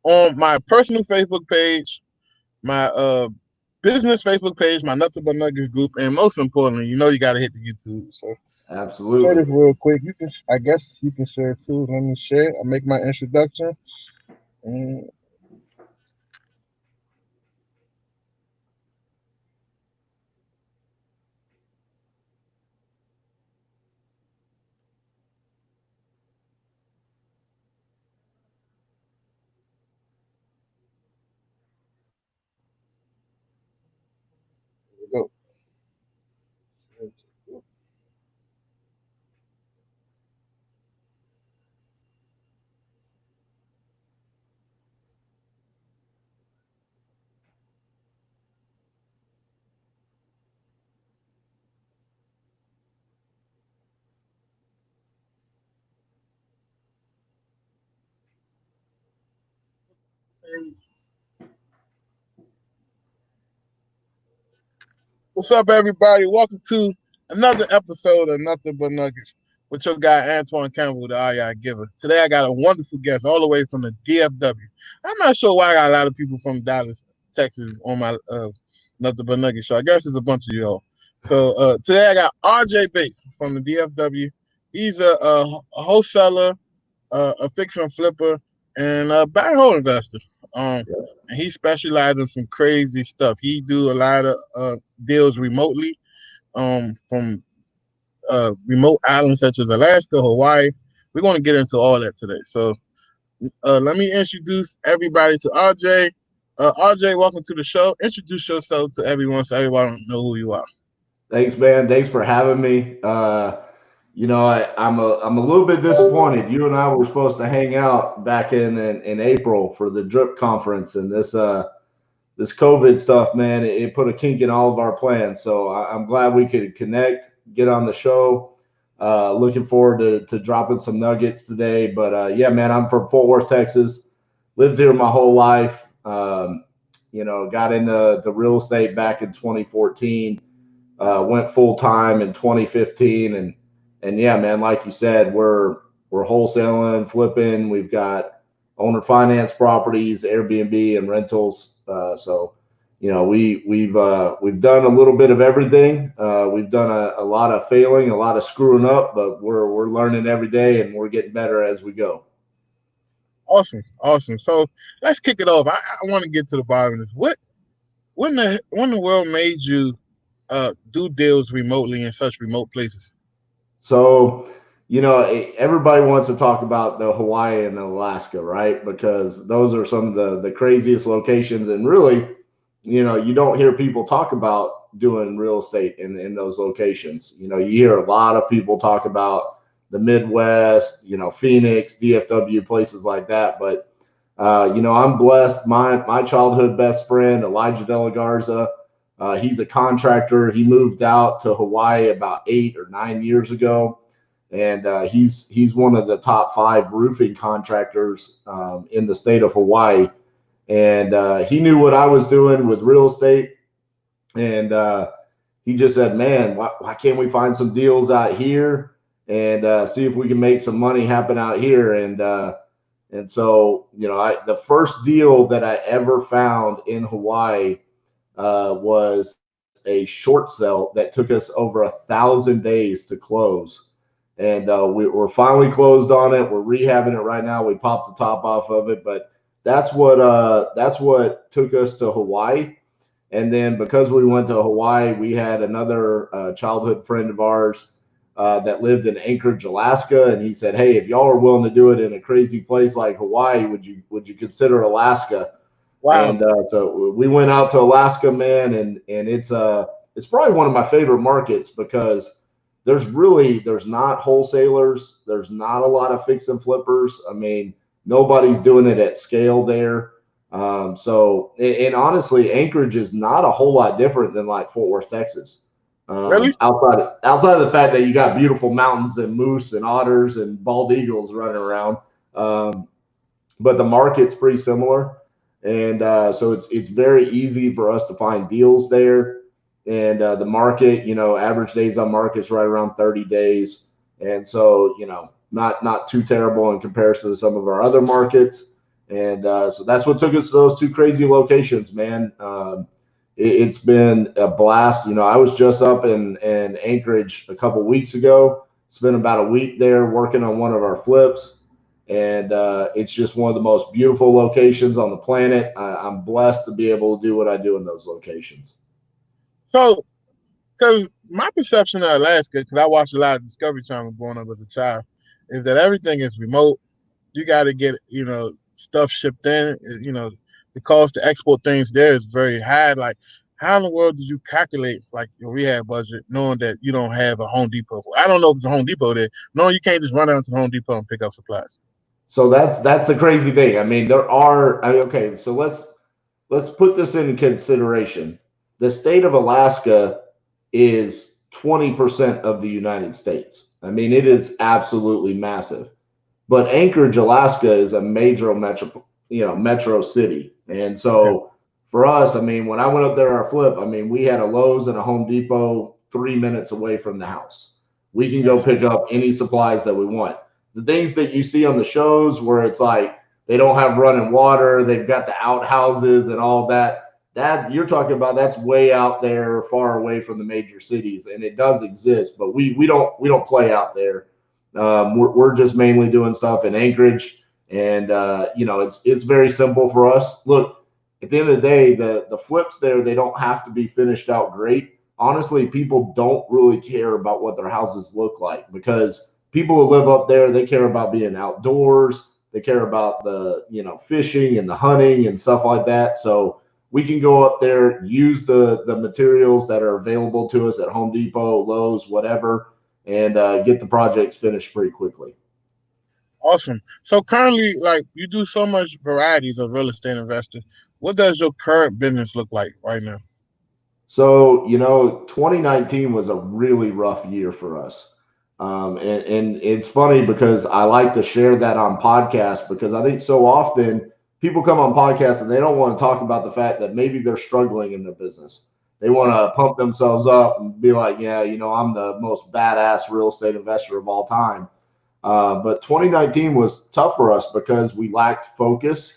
on my personal Facebook page, my business Facebook page, my Nothing But Nuggets group, and most importantly, you got to hit the YouTube. So share Absolutely. this real quick. You can, I guess, you can share too. Let me share. I'll make my introduction. And here we go. What's up, everybody? Welcome to another episode of Nothing But Nuggets with your guy Antoine Campbell, the REI Giver. Today, I got a wonderful guest all the way from the DFW. I'm not sure why I got a lot of people from Dallas, Texas on my Nothing But Nuggets show. I guess it's a bunch of y'all. So today, I got RJ Bates from the DFW. He's a wholesaler, a fixer and flipper, and a buy and hold investor. And he specializes in some crazy stuff. He do a lot of deals remotely, from remote islands such as Alaska, Hawaii. We're going to get into all that today. So let me introduce everybody to RJ. RJ, welcome to the show. Introduce yourself to everyone so everyone know who you are. Thanks, man. Thanks for having me. I'm a little bit disappointed. You and I were supposed to hang out back in April for the Drip conference, and this COVID stuff, man, it put a kink in all of our plans. So I'm glad we could connect, get on the show. Looking forward to dropping some nuggets today. But yeah, man, I'm from Fort Worth, Texas. Lived here my whole life. Got into the real estate back in 2014. Went full time in 2015, and yeah, man, like you said, we're wholesaling, flipping. We've got owner finance properties, Airbnb, and rentals. So, we've done a little bit of everything. We've done a lot of failing, a lot of screwing up, but we're learning every day, and we're getting better as we go. Awesome, awesome. So let's kick it off. I want to get to the bottom of this. When the world made you do deals remotely in such remote places? So, everybody wants to talk about the Hawaii and Alaska, right? Because those are some of the craziest locations. And really, you don't hear people talk about doing real estate in those locations. You hear a lot of people talk about the Midwest, Phoenix, DFW, places like that. But, I'm blessed. My childhood best friend, Elijah De La Garza, he's a contractor. He moved out to Hawaii about 8 or 9 years ago, and he's one of the top 5 roofing contractors in the state of Hawaii. And he knew what I was doing with real estate, and he just said, "Man, why can't we find some deals out here and see if we can make some money happen out here?" And so, the first deal that I ever found in Hawaii was a short sale that took us over 1,000 days to close. And we're finally closed on it. We're rehabbing it right now. We popped the top off of it, but that's what took us to Hawaii. And then because we went to Hawaii, we had another childhood friend of ours that lived in Anchorage, Alaska, and he said, "Hey, if y'all are willing to do it in a crazy place like Hawaii, would you consider Alaska?" Wow. And so we went out to Alaska, man, and it's probably one of my favorite markets because there's not wholesalers, there's not a lot of fix and flippers. I mean, nobody's doing it at scale there. And honestly, Anchorage is not a whole lot different than like Fort Worth, Texas. Really? Outside of the fact that you got beautiful mountains and moose and otters and bald eagles running around, but the market's pretty similar, and so it's very easy for us to find deals there. And the market, average days on market's right around 30 days, and so not too terrible in comparison to some of our other markets. And so that's what took us to those two crazy locations, man. It's been a blast. I was just up in Anchorage a couple weeks ago. Spent about a week there working on one of our flips, and it's just one of the most beautiful locations on the planet. I'm blessed to be able to do what I do in those locations. So, because my perception of Alaska, because I watched a lot of Discovery Channel growing up as a child, is that everything is remote. You got to get, stuff shipped in. The cost to export things there is very high. Like, how in the world did you calculate like your rehab budget, knowing that you don't have a Home Depot? I don't know if it's a Home Depot there. No, you can't just run down to the Home Depot and pick up supplies. So that's the crazy thing. I mean, there are. Okay, so let's put this in consideration. The state of Alaska is 20% of the United States. I mean, it is absolutely massive. But Anchorage, Alaska is a major metro city. And Okay. so for us, I mean, when I went up there our flip, I mean, we had a Lowe's and a Home Depot 3 minutes away from the house. We can go Yes. pick up any supplies that we want. The things that you see on the shows where it's like they don't have running water, they've got the outhouses and all that. That you're talking about, that's way out there, far away from the major cities, and it does exist, but we don't play out there. We're just mainly doing stuff in Anchorage, and it's very simple for us. Look, at the end of the day, the flips there, they don't have to be finished out great. Honestly, people don't really care about what their houses look like, because people who live up there, they care about being outdoors. They care about the fishing and the hunting and stuff like that. So we can go up there, use the materials that are available to us at Home Depot, Lowe's, whatever, and get the projects finished pretty quickly. Awesome. So currently, like you do so much varieties of real estate investor. What does your current business look like right now? So, 2019 was a really rough year for us. And it's funny because I like to share that on podcasts, because I think so often people come on podcasts and they don't want to talk about the fact that maybe they're struggling in their business. They want Yeah. to pump themselves up and be like, yeah, I'm the most badass real estate investor of all time. But 2019 was tough for us because we lacked focus.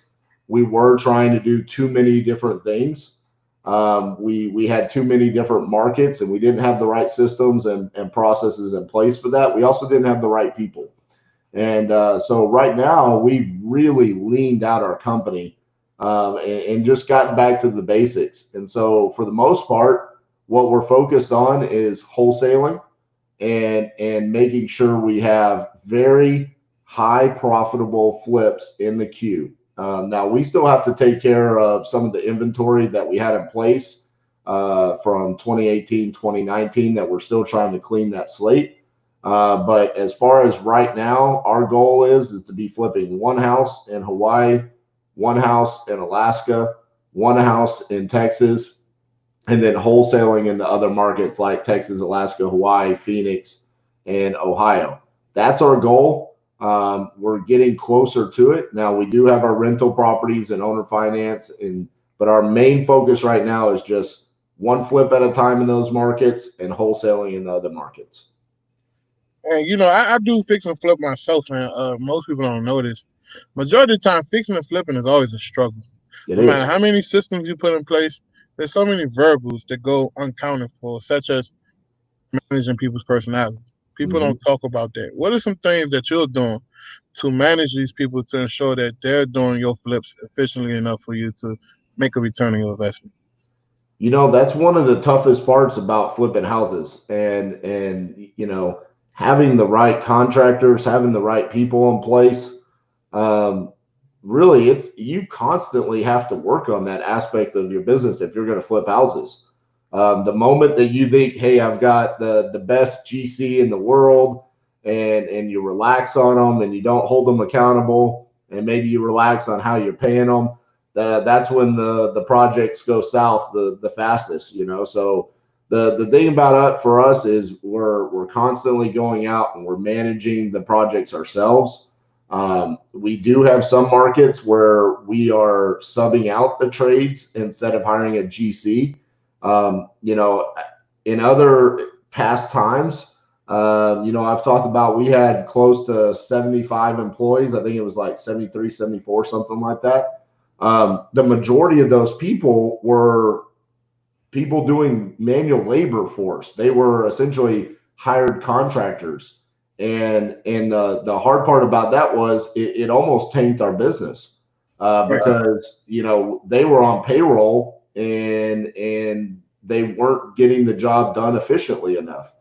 We were trying to do too many different things. We had too many different markets, and we didn't have the right systems and processes in place for that. We also didn't have the right people. And so right now, we've really leaned out our company, and just gotten back to the basics. And so for the most part, what we're focused on is wholesaling and making sure we have very high profitable flips in the queue. Now we still have to take care of some of the inventory that we had in place from 2018, 2019, that we're still trying to clean that slate. But as far as right now, our goal is to be flipping one house in Hawaii, one house in Alaska, one house in Texas, and then wholesaling in the other markets like Texas, Alaska, Hawaii, Phoenix, and Ohio. That's our goal. We're getting closer to it. Now we do have our rental properties and owner finance, but our main focus right now is just one flip at a time in those markets and wholesaling in the other markets. And I do fix and flip myself, man. Most people don't know this. Majority of the time, fixing and flipping is always a struggle. It No matter is. how many systems you put in place, there's so many variables that go uncounted for, such as managing people's personality. People Mm-hmm. don't talk about that. What are some things that you're doing to manage these people to ensure that they're doing your flips efficiently enough for you to make a return on your investment? That's one of the toughest parts about flipping houses, and having the right contractors, having the right people in place. Um, Really, it's you constantly have to work on that aspect of your business if you're going to flip houses. The moment that you think, hey, I've got the best GC in the world, and you relax on them and you don't hold them accountable, and maybe you relax on how you're paying them, that's when the projects go south the fastest. So the thing about it for us is we're constantly going out and we're managing the projects ourselves. We do have some markets where we are subbing out the trades instead of hiring a GC. In other past times, I've talked about we had close to 75 employees. I think it was like 73, 74, something like that. The majority of those people were people doing manual labor for us. They were essentially hired contractors. And the hard part about that was it almost tanked our business Right. because they were on payroll and they weren't getting the job done efficiently enough.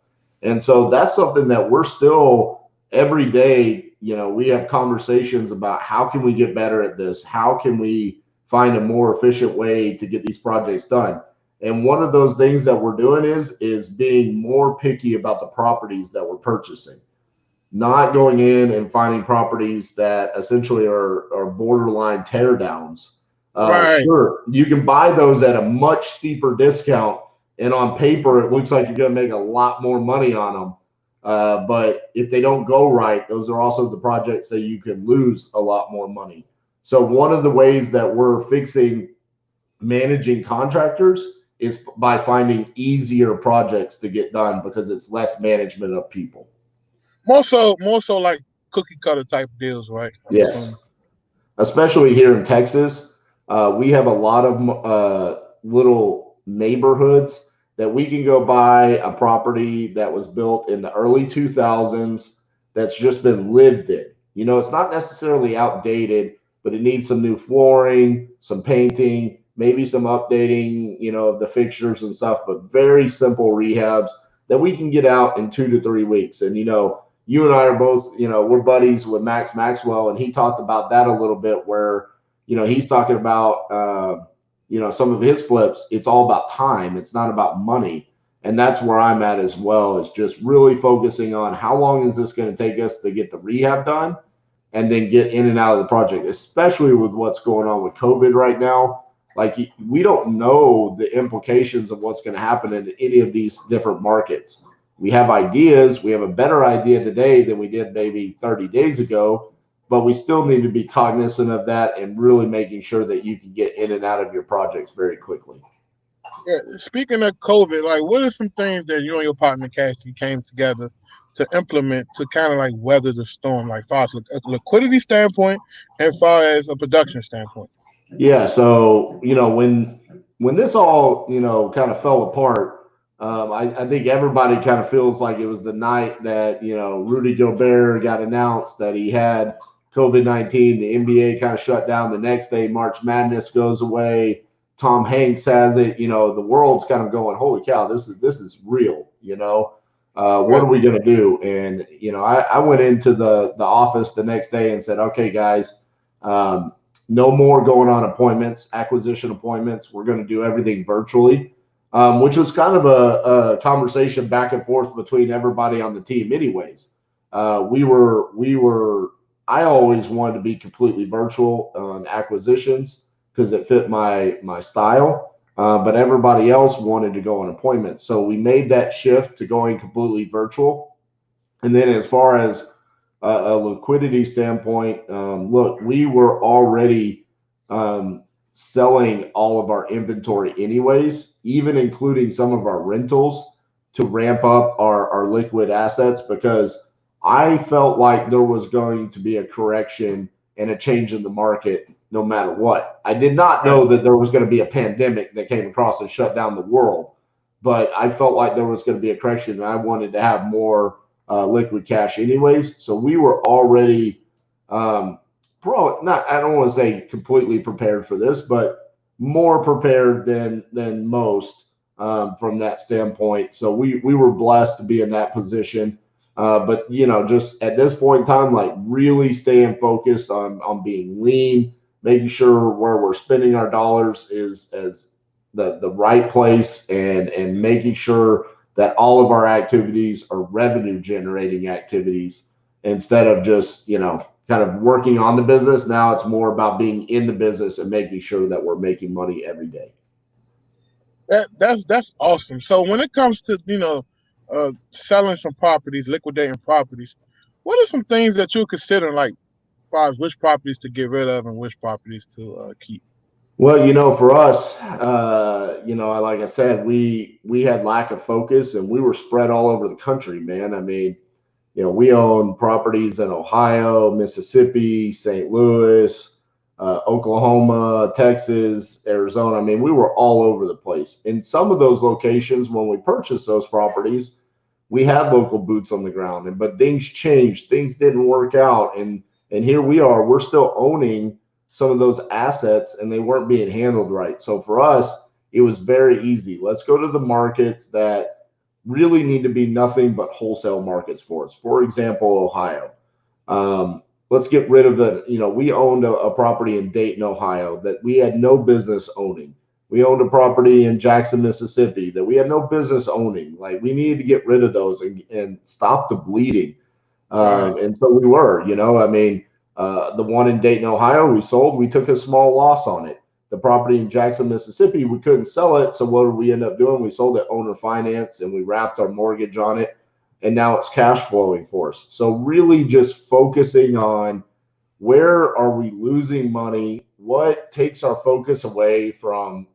And so that's something that we're still every day, we have conversations about how can we get better at this? How can we find a more efficient way to get these projects done? And one of those things that we're doing is being more picky about the properties that we're purchasing, not going in and finding properties that essentially are borderline tear downs. Right. Sure, you can buy those at a much steeper discount, and on paper, it looks like you're going to make a lot more money on them. But if they don't go right, those are also the projects that you can lose a lot more money. So, one of the ways that we're fixing managing contractors is by finding easier projects to get done because it's less management of people. More so like cookie cutter type deals, right? I'm Yes, assuming. especially here in Texas, we have a lot of little neighborhoods that we can go buy a property that was built in the early 2000s that's just been lived in. It's not necessarily outdated, but it needs some new flooring, some painting, maybe some updating, of the fixtures and stuff, but very simple rehabs that we can get out in 2 to 3 weeks. And, you and I are both, we're buddies with Max Maxwell, and he talked about that a little bit where, he's talking about, some of his flips. It's all about time. It's not about money. And that's where I'm at as well, is just really focusing on how long is this going to take us to get the rehab done and then get in and out of the project, especially with what's going on with COVID right now. Like, we don't know the implications of what's going to happen in any of these different markets. We have ideas. We have a better idea today than we did maybe 30 days ago, but we still need to be cognizant of that and really making sure that you can get in and out of your projects very quickly. Yeah. Speaking of COVID, like, what are some things that you and your partner Cassie came together to implement to kind of like weather the storm, like far as a liquidity standpoint and far as a production standpoint? Yeah, so when this all kind of fell apart, I think everybody kind of feels like it was the night that Rudy Gobert got announced that he had COVID-19. The NBA kind of shut down the next day. March Madness goes away. Tom Hanks has it. The world's kind of going, holy cow, this is real. What Right. are we gonna do? And I went into the office the next day and said, okay, guys. No more going on appointments, acquisition appointments. We're going to do everything virtually, which was kind of a conversation back and forth between everybody on the team. Anyways, I always wanted to be completely virtual on acquisitions because it fit my style. But everybody else wanted to go on appointments, so we made that shift to going completely virtual. And then as far as a liquidity standpoint, look, we were already selling all of our inventory anyways, even including some of our rentals to ramp up our liquid assets because I felt like there was going to be a correction and a change in the market no matter what. I did not Right. know that there was going to be a pandemic that came across and shut down the world, but I felt like there was going to be a correction and I wanted to have more liquid cash anyways. So we were already probably not, I don't want to say completely prepared for this, but more prepared than most from that standpoint. So we were blessed to be in that position. But just at this point in time, like really staying focused on being lean, making sure where we're spending our dollars is as the right place and making sure that all of our activities are revenue generating activities instead of just, kind of working on the business. Now it's more about being in the business and making sure that we're making money every day. That's awesome. So when it comes to selling some properties, liquidating properties, what are some things that you consider like, as far as which properties to get rid of and which properties to keep? Well, for us, like I said, we had lack of focus and we were spread all over the country, man. I mean, we own properties in Ohio, Mississippi, St. Louis, Oklahoma, Texas, Arizona. I mean, we were all over the place. In some of those locations, when we purchased those properties, we had local boots on the ground, but things changed. Things didn't work out, and here we are. We're still owning some of those assets, and they weren't being handled right. So for us, it was very easy. Let's go to the markets that really need to be nothing but wholesale markets for us. For example, Ohio. Let's get rid of we owned a property in Dayton, Ohio that we had no business owning. We owned a property in Jackson, Mississippi that we had no business owning. Like we needed to get rid of those and stop the bleeding. Right. And so we were, I mean, the one in Dayton, Ohio, we sold, we took a small loss on it. The property in Jackson, Mississippi, we couldn't sell it. So what did we end up doing? We sold it owner finance and we wrapped our mortgage on it. And now it's cash flowing for us. So really just focusing on where are we losing money? What takes our focus away from,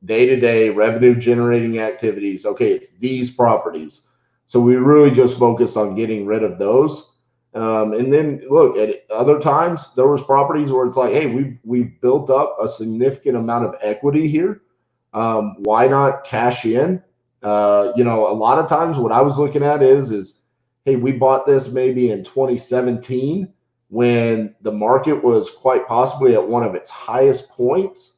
day to day revenue generating activities? Okay, it's these properties. So we really just focused on getting rid of those. And then look at other times there was properties where it's like, hey, we've built up a significant amount of equity here. Why not cash in? A lot of times what I was looking at is hey, we bought this maybe in 2017 when the market was quite possibly at one of its highest points.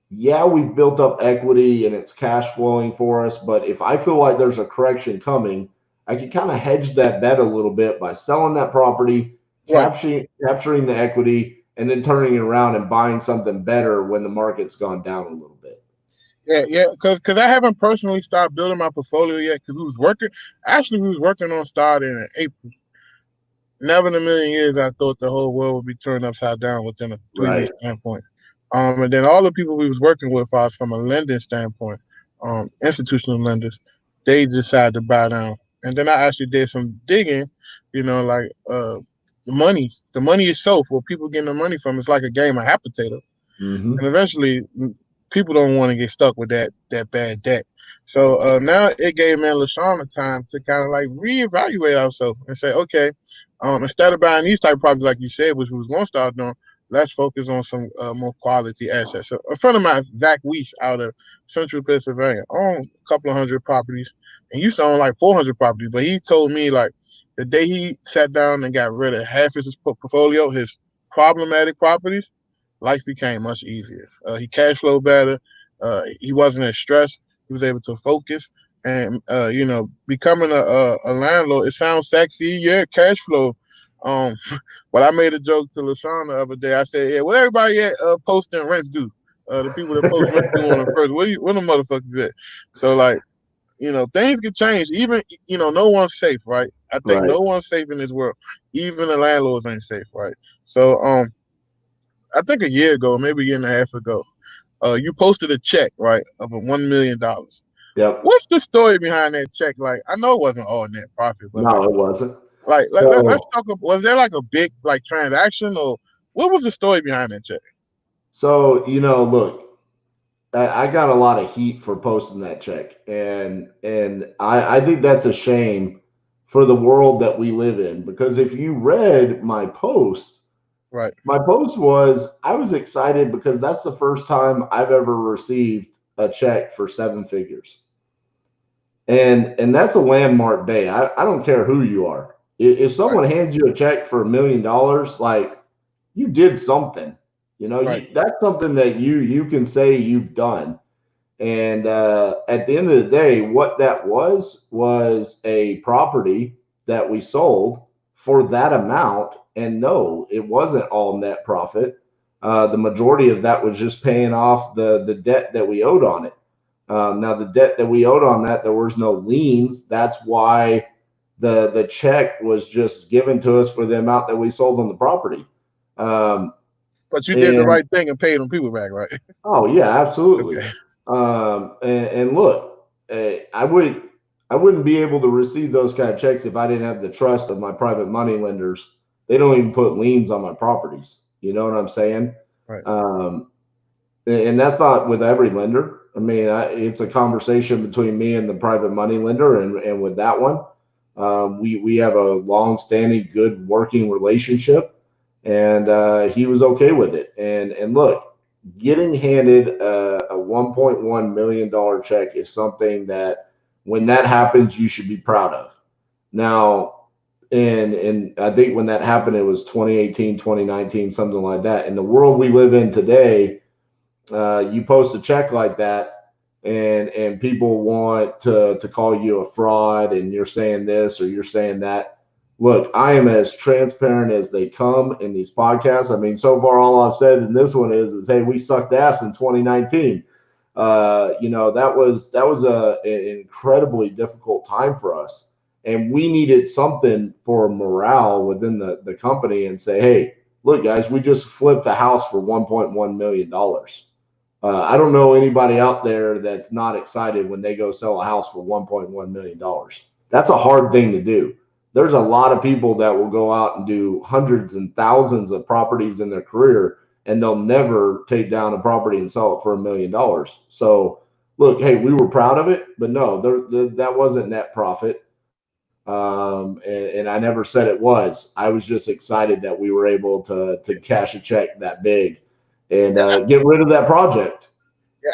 Yeah, we've built up equity and it's cash flowing for us. But if I feel like there's a correction coming, I can kind of hedge that bet a little bit by selling that property, Right. capturing the equity, and then turning it around and buying something better when the market's gone down a little bit. Yeah, yeah, because I haven't personally started building my portfolio yet because we was working. Actually, we was working on starting in April. Never in a million years I thought the whole world would be turned upside down within a 3 week Right. standpoint. And then all the people we was working with, us from a lending standpoint, institutional lenders, they decided to buy down. And then I actually did some digging, like the money itself, where people getting the money from, it's like a game of hot potato. And Mm-hmm. eventually people don't want to get stuck with that bad debt. So now it gave me and LaShawn time to kind of like reevaluate ourselves and say, okay, instead of buying these type of properties like you said, which we was going to start doing, let's focus on some more quality assets. So a friend of mine, Zach Weiss, out of Central Pennsylvania, owned a couple of hundred properties, and used to own like 400 properties. But he told me like the day he sat down and got rid of half his portfolio, his problematic properties, life became much easier. He cash flowed better. He wasn't as stressed. He was able to focus. And becoming a landlord, it sounds sexy, yeah, cash flow. Um, but I made a joke to LaShawn the other day. I said, "Yeah, what everybody at posting rents do? The people that post rents do on the first. Where the motherfuckers at?" So like, things can change. Even no one's safe, right? I think Right. no one's safe in this world. Even the landlords ain't safe, right? So I think a year ago, maybe a year and a half ago, you posted a check, right, of $1 million. Yep. What's the story behind that check? Like, I know it wasn't all net profit, but No, it wasn't. let's So talk. Was there like a big like transaction, or what was the story behind that check? look, I got a lot of heat for posting that check, and I think that's a shame for the world that we live in. Because if you read Right, my post was I was excited because that's the first time I've ever received a check for seven figures, and that's a landmark day. I don't care who you are. If right, someone hands you a check for $1 million, like you did something. right, That's something that you can say you've done. And at the end of the day, what that was a property that we sold for that amount. And no, it wasn't all net profit. The majority of that was just paying off the debt that we owed on it. Now, the debt that we owed on that, there was no liens. That's why the check was just given to us for the amount that we sold on the property. Um, but you did the and right thing and paid them people back, right? Oh yeah, absolutely. Okay, And look, I wouldn't be able to receive those kind of checks if I didn't have the trust of my private money lenders. They don't even put liens on my properties. You know what I'm saying? right, Um, And that's not with every lender. I mean, it's a conversation between me and the private money lender, and with that one, we have a long-standing, good working relationship, and he was okay with it. And look, getting handed a $1.1 million check is something that, when that happens, you should be proud of. Now, and I think when that happened, it was 2018, 2019, something like that. In the world we live in today, you post a check like that, and people want to call you a fraud, and you're saying this or you're saying that. Look, I am as transparent as they come in these podcasts. I mean, so far all I've said in this one is hey, we sucked ass in 2019. That was an incredibly difficult time for us, and we needed something for morale within the company, and say, hey, look, guys, we just flipped a house for $1.1 million. I don't know anybody out there that's not excited when they go sell a house for $1.1 million. That's a hard thing to do. There's a lot of people that will go out and do hundreds and thousands of properties in their career, and they'll never take down a property and sell it for $1 million. So, look, hey, we were proud of it, but no, that wasn't net profit. And I never said it was. I was just excited that we were able to cash a check that big and get rid of that project.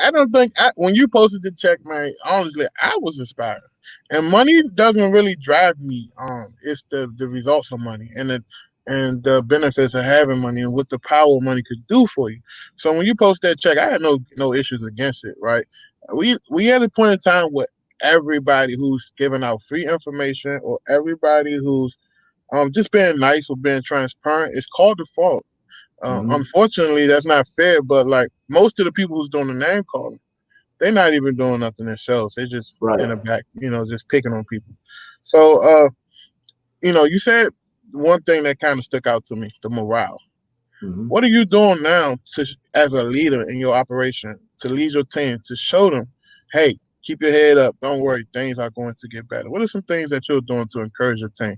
I don't think when you posted the check, man. Honestly, I was inspired, and money doesn't really drive me. It's the results of money and the benefits of having money and what the power of money could do for you. So when you post that check, I had no issues against it. Right? We had a point in time where everybody who's giving out free information or everybody who's just being nice or being transparent is called to fault. Hmm. Unfortunately, that's not fair. But like most of the people who's doing the name calling, they're not even doing nothing themselves. They're just in Right. the back, just picking on people. So, you said one thing that kind of stuck out to me: the morale. Hmm. What are you doing now as a leader in your operation, to lead your team, to show them, hey, keep your head up, don't worry, things are going to get better? What are some things that you're doing to encourage your team?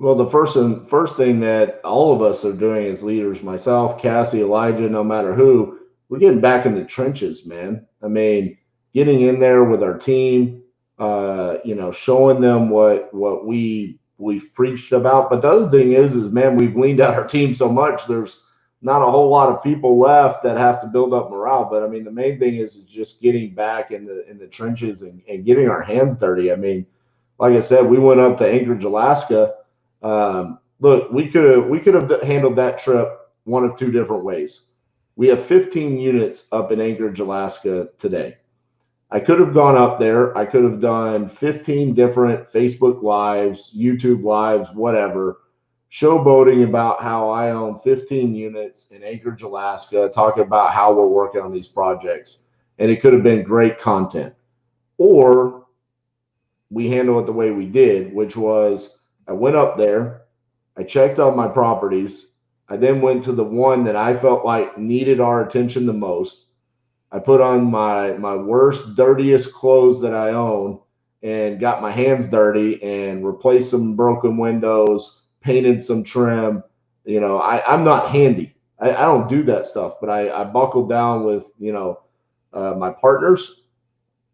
Well, the first thing that all of us are doing as leaders, myself, Cassie, Elijah, no matter who, we're getting back in the trenches, man. I mean, getting in there with our team, showing them what we've preached about. But the other thing is man, we've leaned out our team so much. There's not a whole lot of people left that have to build up morale. But I mean, the main thing is just getting back in the trenches, and getting our hands dirty. I mean, like I said, we went up to Anchorage, Alaska. Look, we could have handled that trip one of two different ways. We have 15 units up in Anchorage, Alaska today. I could have gone up there. I could have done 15 different Facebook lives, YouTube lives, whatever, showboating about how I own 15 units in Anchorage, Alaska, talking about how we're working on these projects. And it could have been great content. Or we handle it the way we did, which was I went up there, I checked on my properties. I then went to the one that I felt like needed our attention the most. I put on my worst, dirtiest clothes that I own, and got my hands dirty and replaced some broken windows, painted some trim. I'm not handy. I don't do that stuff, but I buckled down with my partners,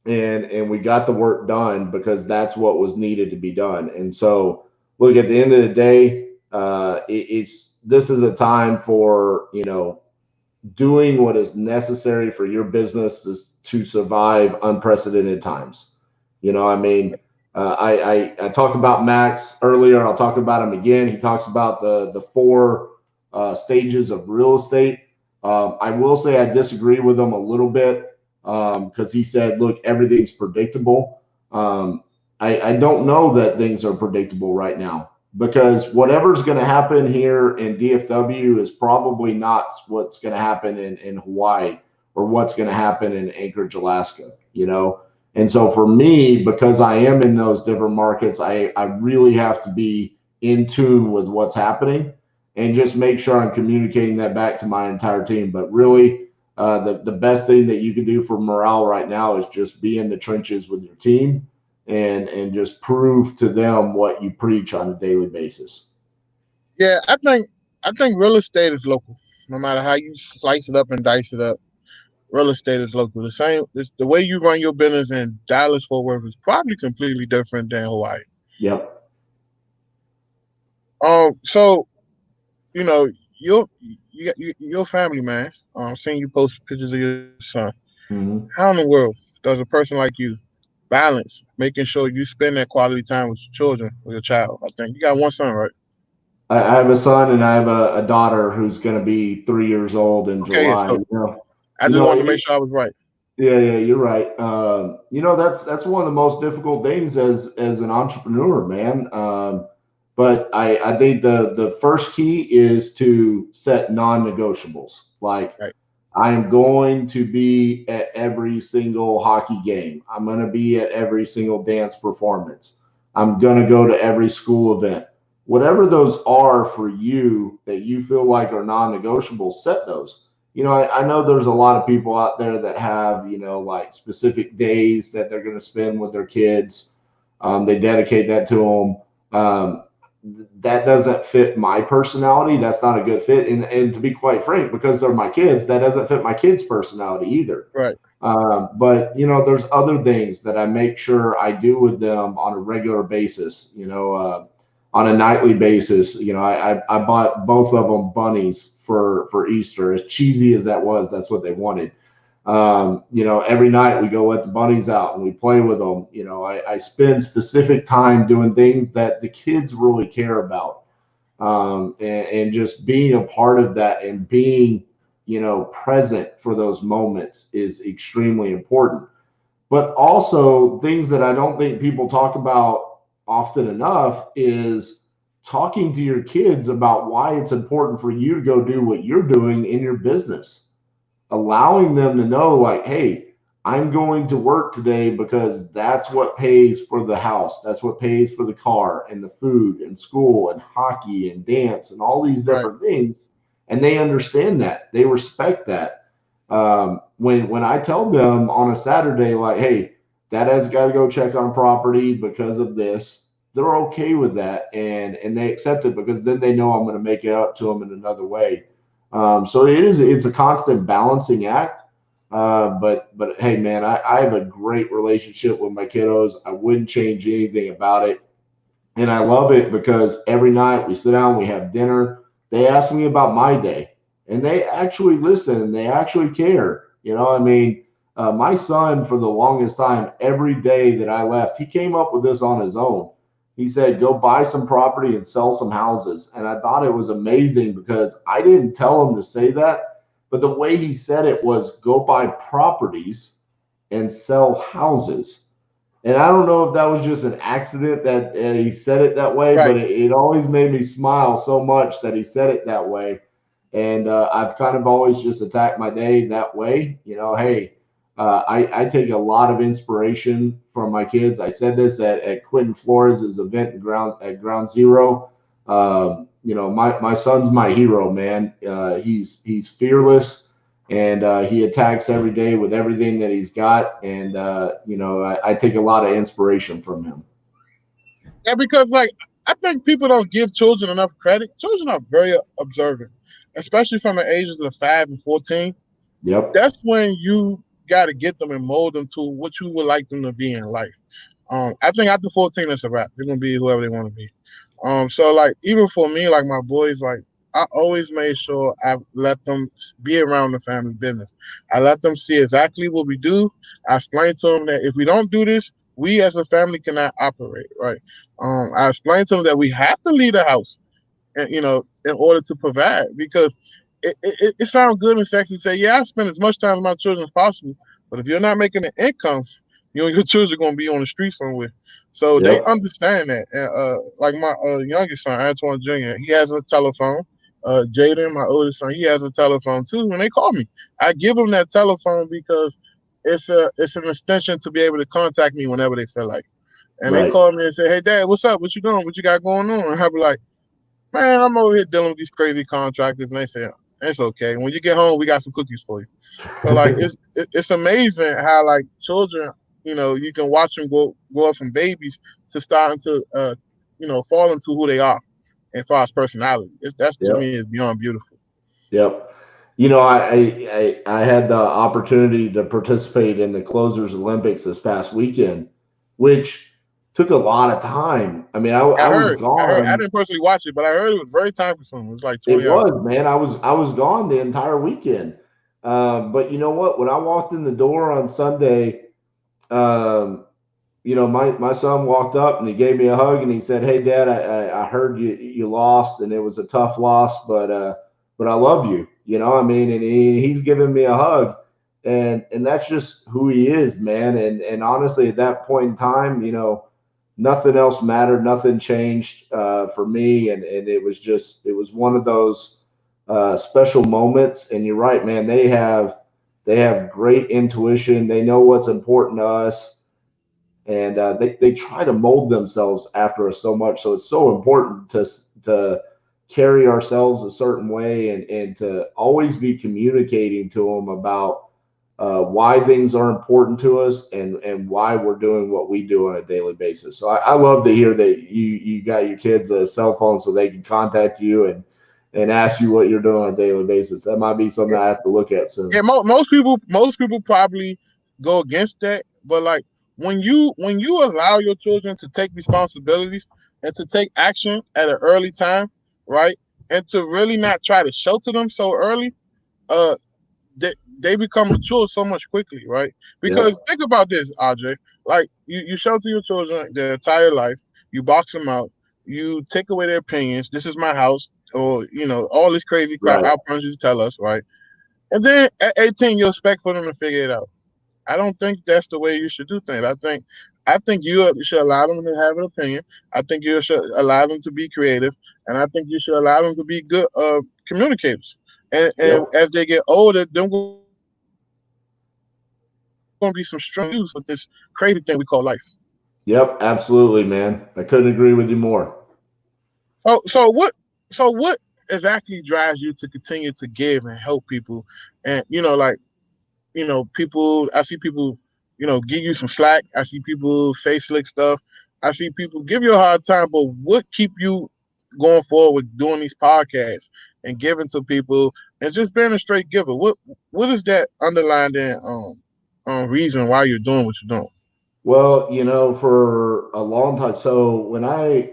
and we got the work done because that's what was needed to be done. And so, look, at the end of the day, it's this is a time for doing what is necessary for your business to survive unprecedented times. I mean, I talked about Max earlier. I'll talk about him again. He talks about the four stages of real estate. I will say I disagree with him a little bit, because he said, look, everything's predictable. I don't know that things are predictable right now, because whatever's going to happen here in DFW is probably not what's going to happen in Hawaii, or what's going to happen in Anchorage, Alaska. And so for me, because I am in those different markets, I really have to be in tune with what's happening, and just make sure I'm communicating that back to my entire team. But really, the best thing that you can do for morale right now is just be in the trenches with your team, and just prove to them what you preach on a daily basis. Yeah, I think real estate is local, no matter how you slice it up and dice it up. real estate is local. The same, the way you run your business in Dallas Fort Worth is probably completely different than Hawaii. Yep. So you know, your family, man. Seeing you post pictures of your son. How in Hmm. the world does a person like you balance making sure you spend that quality time with your children, with your child? I think you got one son, right? I have a son and I have a daughter who's going to be 3 years old in Okay, yeah. July. So I You just know, wanted to make sure I was right. yeah, you're right. That's one of the most difficult things as an entrepreneur, man. But I think the first key is to set non-negotiables. Like Right, I am going to be at every single hockey game. I'm going to be at every single dance performance. I'm going to go to every school event. Whatever those are for you that you feel like are non-negotiable, set those. I know there's a lot of people out there that have, like specific days that they're going to spend with their kids. They dedicate that to them. That doesn't fit my personality. That's not a good fit. And to be quite frank, because they're my kids, that doesn't fit my kids' personality either. right, But there's other things that I make sure I do with them on a regular basis. On a nightly basis. I bought both of them bunnies for Easter. As cheesy as that was, that's what they wanted. Every night we go let the bunnies out and we play with them. I spend specific time doing things that the kids really care about, and just being a part of that and being, present for those moments is extremely important. But also, things that I don't think people talk about often enough is talking to your kids about why it's important for you to go do what you're doing in your business, allowing them to know, like, hey, I'm going to work today because that's what pays for the house. That's what pays for the car and the food and school and hockey and dance and all these right. different things. And they understand that. They respect that. When I tell them on a Saturday, like, hey, dad has got to go check on property because of this, they're okay with that, and they accept it because then they know I'm going to make it up to them in another way. So it's a constant balancing act. But hey, man, I have a great relationship with my kiddos. I wouldn't change anything about it. And I love it because every night we sit down, we have dinner. They ask me about my day, and they actually listen and they actually care. I mean, my son, for the longest time, every day that I left, he came up with this on his own. He said, go buy some property and sell some houses. And I thought it was amazing because I didn't tell him to say that, but the way he said it was go buy properties and sell houses. And I don't know if that was just an accident that he said it that way, but Right. it always made me smile so much that he said it that way. And I've kind of always just attacked my day that way. Hey, I take a lot of inspiration from my kids. I said this at Quentin Flores' event at Ground Zero. My son's my hero, man. He's fearless, and he attacks every day with everything that he's got. And I take a lot of inspiration from him. Yeah, because like I think people don't give children enough credit. Children are very observant, especially from the ages of 5 and 14. Yep. That's when you got to get them and mold them to what you would like them to be in life. I think after 14, it's a wrap. They're gonna be whoever they want to be. So like even for me, like my boys, like I always made sure I let them be around the family business. I let them see exactly what we do. I explained to them that if we don't do this, we as a family cannot operate. Right. I explained to them that we have to leave the house, and in order to provide, because it sounds good and sexy to say, yeah, I spend as much time with my children as possible. But if you're not making an income, you and your children are going to be on the street somewhere. So they Yep. understand that. And, like my youngest son, Antoine Jr., he has a telephone. Jaden, my oldest son, he has a telephone too. When they call me, I give them that telephone because it's an extension to be able to contact me whenever they feel like. And they Right. call me and say, "Hey, Dad, what's up? What you doing? What you got going on?" And I'll be like, "Man, I'm over here dealing with these crazy contractors." And they say, "It's okay. When you get home, we got some cookies for you." So like it's amazing how like children, you can watch them grow up from babies to starting to fall into who they are as far as personality. That's to me Yep. is beyond beautiful. Yep. You know, I had the opportunity to participate in the Closers Olympics this past weekend, which took a lot of time. I mean, I was I heard. I gone. didn't personally watch it, but I heard it was very time consuming. It was like It 20 hours. was, man. I was gone the entire weekend. But you know what? When I walked in the door on Sunday, um, you know, my son walked up and he gave me a hug and he said, "Hey, Dad, I heard you lost and it was a tough loss, but I love you." You know, I mean, and he's giving me a hug, and that's just who he is, man. And honestly, at that point in time, you know, nothing else mattered, nothing changed for me, and it was one of those special moments. And you're right, man. They have great intuition. They know what's important to us and they try to mold themselves after us so much. So it's so important to carry ourselves a certain way and to always be communicating to them about why things are important to us and why we're doing what we do on a daily basis. So I love to hear that you got your kids a cell phone so they can contact you and ask you what you're doing on a daily basis. That might be something I have to look at soon. Yeah, most people probably go against that, but like when you allow your children to take responsibilities and to take action at an early time, right, and to really not try to shelter them so early, uh, they become mature so much quickly, right? Because Yep. think about this, Audrey. Like you shelter your children their entire life, you box them out, you take away their opinions. This is my house, or all this crazy crap Right. our parents tell us, right? And then at 18, you expect for them to figure it out. I don't think that's the way you should do things. I think you should allow them to have an opinion. I think you should allow them to be creative, and I think you should allow them to be good communicators. And Yep. as they get older, them going to be some strong views with this crazy thing we call life. Yep. Absolutely, man. I couldn't agree with you more. So what exactly drives you to continue to give and help people? And like people. I see people, give you some slack. I see people say slick stuff. I see people give you a hard time. But what keep you going forward with doing these podcasts and giving to people and just being a straight giver? What is that underlying reason why you're doing what you're doing? Well, you know, for a long time. So when I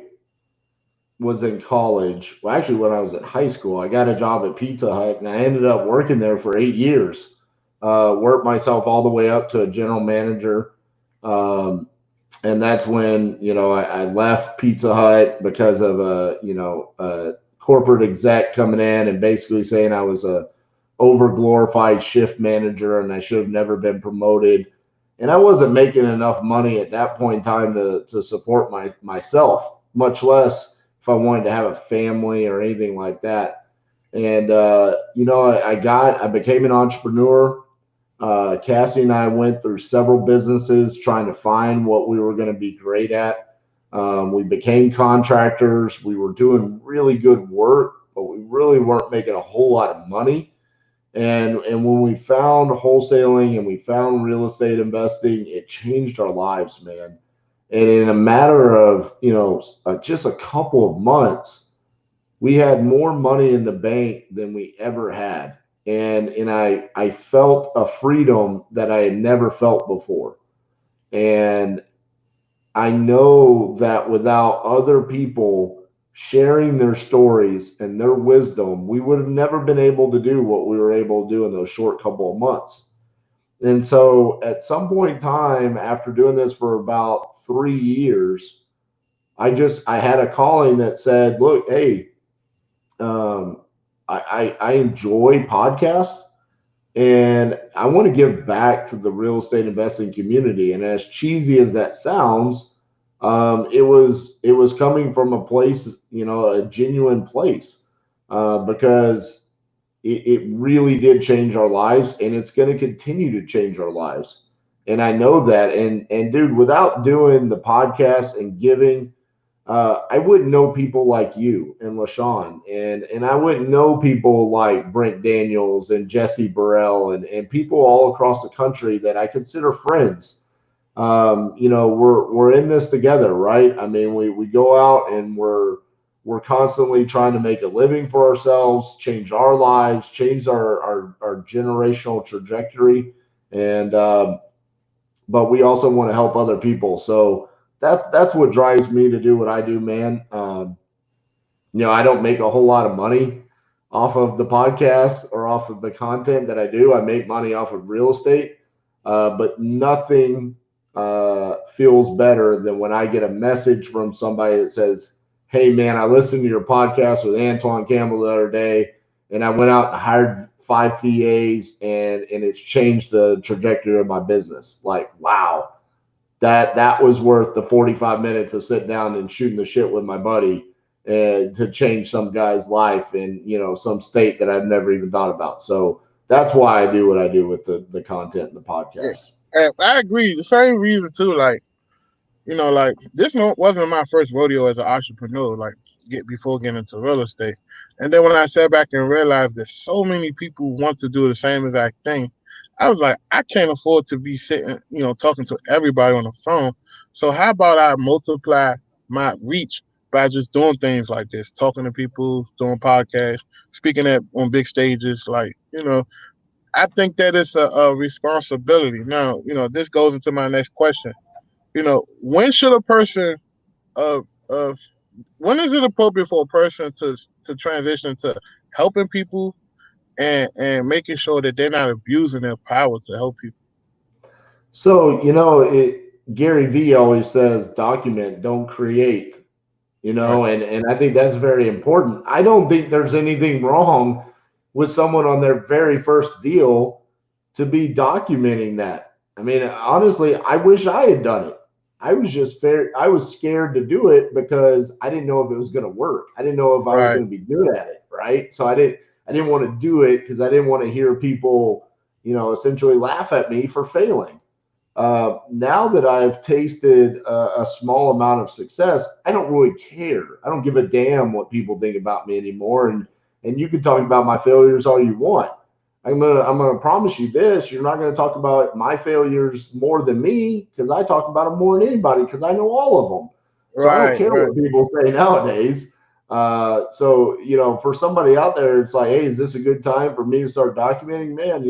was in college, well, actually, when I was in high school, I got a job at Pizza Hut and I ended up working there for 8 years. Worked myself all the way up to a general manager. Um, and that's when, you know, I left Pizza Hut because of a corporate exec coming in and basically saying I was a over glorified shift manager and I should have never been promoted. And I wasn't making enough money at that point in time to support myself, much less if I wanted to have a family or anything like that. And you know, I became an entrepreneur. Cassie and I went through several businesses trying to find what we were going to be great at. We became contractors. We were doing really good work, but we really weren't making a whole lot of money. And when we found wholesaling and we found real estate investing, it changed our lives, man. And in a matter of just a couple of months, we had more money in the bank than we ever had. And I felt a freedom that I had never felt before. And I know that without other people sharing their stories and their wisdom, we would have never been able to do what we were able to do in those short couple of months. And so at some point in time, after doing this for about 3 years, I had a calling that said, look, hey, um, I enjoy podcasts and I want to give back to the real estate investing community. And as cheesy as that sounds, it was coming from a place, you know, a genuine place, because it really did change our lives, and it's going to continue to change our lives. And I know that. And dude, without doing the podcast and giving, I wouldn't know people like you and LaShawn, and I wouldn't know people like Brent Daniels and Jesse Burrell and people all across the country that I consider friends. You know, we're in this together, right? I mean, we go out and we're constantly trying to make a living for ourselves, change our lives, change our generational trajectory. And, but we also want to help other people. So that's what drives me to do what I do, man. I don't make a whole lot of money off of the podcast or off of the content that I do. I make money off of real estate, but nothing feels better than when I get a message from somebody that says, "Hey, man, I listened to your podcast with Antoine Campbell the other day, and I went out and hired 5 VAs, and it's changed the trajectory of my business." Like, wow, that was worth the 45 minutes of sitting down and shooting the shit with my buddy and to change some guy's life in some state that I've never even thought about. So that's why I do what I do with the content and the Yeah, podcast. and I agree. The same reason too. Like, like this wasn't my first rodeo as an entrepreneur. Like, before getting into real estate, and then when I sat back and realized that so many people want to do the same exact thing, I was like, I can't afford to be sitting, talking to everybody on the phone. So how about I multiply my reach by just doing things like this, talking to people, doing podcasts, speaking on big stages, like, I think that it's a responsibility. Now, this goes into my next question. When should a person uh, uh when is it appropriate for a person to transition to helping people and making sure that they're not abusing their power to help people? So, Gary Vee always says, document, don't create. Right, And I think that's very important. I don't think there's anything wrong with someone on their very first deal to be documenting that. I mean, honestly, I wish I had done it. I was scared to do it because I didn't know if it was going to work. I didn't know if I was right, going to be good at it, right? So I didn't want to do it because I didn't want to hear people, essentially laugh at me for failing. Now that I've tasted a small amount of success, I don't really care. I don't give a damn what people think about me anymore. And you can talk about my failures all you want. I'm gonna promise you this: you're not gonna talk about my failures more than me because I talk about them more than anybody because I know all of them. So I don't right, care right, what people say nowadays. So for somebody out there, it's like, hey, is this a good time for me to start documenting? Man,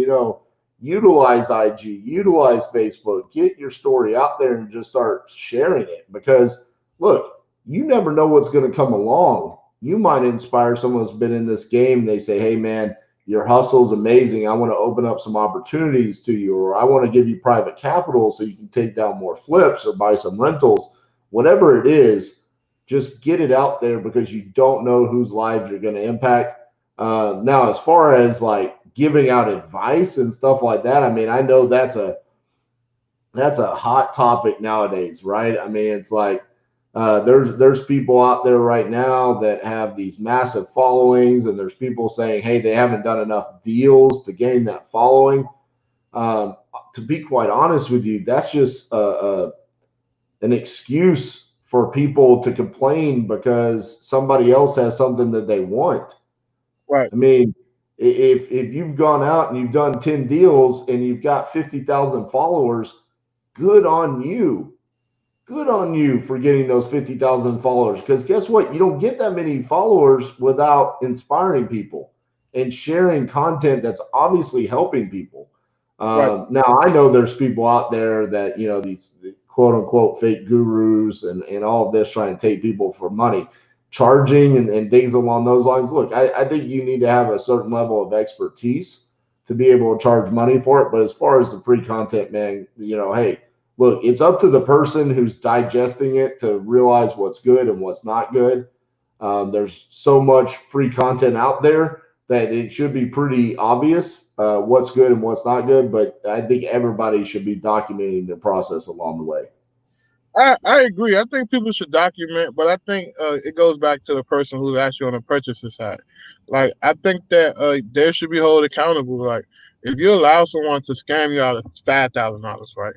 utilize IG, utilize Facebook, get your story out there and just start sharing it. Because look, you never know what's going to come along. You might inspire someone who's been in this game. They say, hey, man, your hustle is amazing. I want to open up some opportunities to you, or I want to give you private capital so you can take down more flips or buy some rentals. Whatever it is, just get it out there because you don't know whose lives you're going to impact. Now, as far as like giving out advice and stuff like that, I mean, I know that's a hot topic nowadays, right? I mean, it's like there's people out there right now that have these massive followings, and there's people saying, hey, they haven't done enough deals to gain that following. Um, to be quite honest with you, that's just an excuse for people to complain because somebody else has something that they want. right, I mean, if you've gone out and you've done 10 deals and you've got 50,000 followers, good on you. Good on you for getting those 50,000 followers. Because guess what? You don't get that many followers without inspiring people and sharing content that's obviously helping people. right. Now, I know there's people out there that, these quote unquote fake gurus and all of this trying to take people for money, charging and things along those lines. Look, I think you need to have a certain level of expertise to be able to charge money for it. But as far as the free content, man, hey, look, it's up to the person who's digesting it to realize what's good and what's not good. There's so much free content out there that it should be pretty obvious what's good and what's not good. But I think everybody should be documenting the process along the way. I agree. I think people should document, but I think it goes back to the person who's actually on the purchaser side. Like, I think that they should be held accountable. Like, if you allow someone to scam you out of $5,000, right?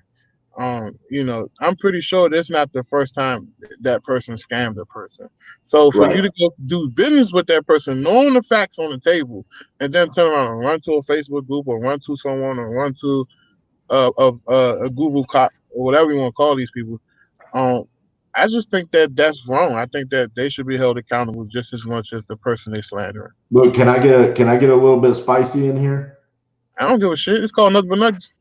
I'm pretty sure that's not the first time that person scammed a person. So for you Right. to go do business with that person, knowing the facts on the table, and then turn around and run to a Facebook group or run to someone or run to a Google cop or whatever you want to call these people, um, I just think that that's wrong. I think that they should be held accountable just as much as the person they slandering. Look, can I get a little bit spicy in here? I don't give a shit. It's called nothing but nuggets.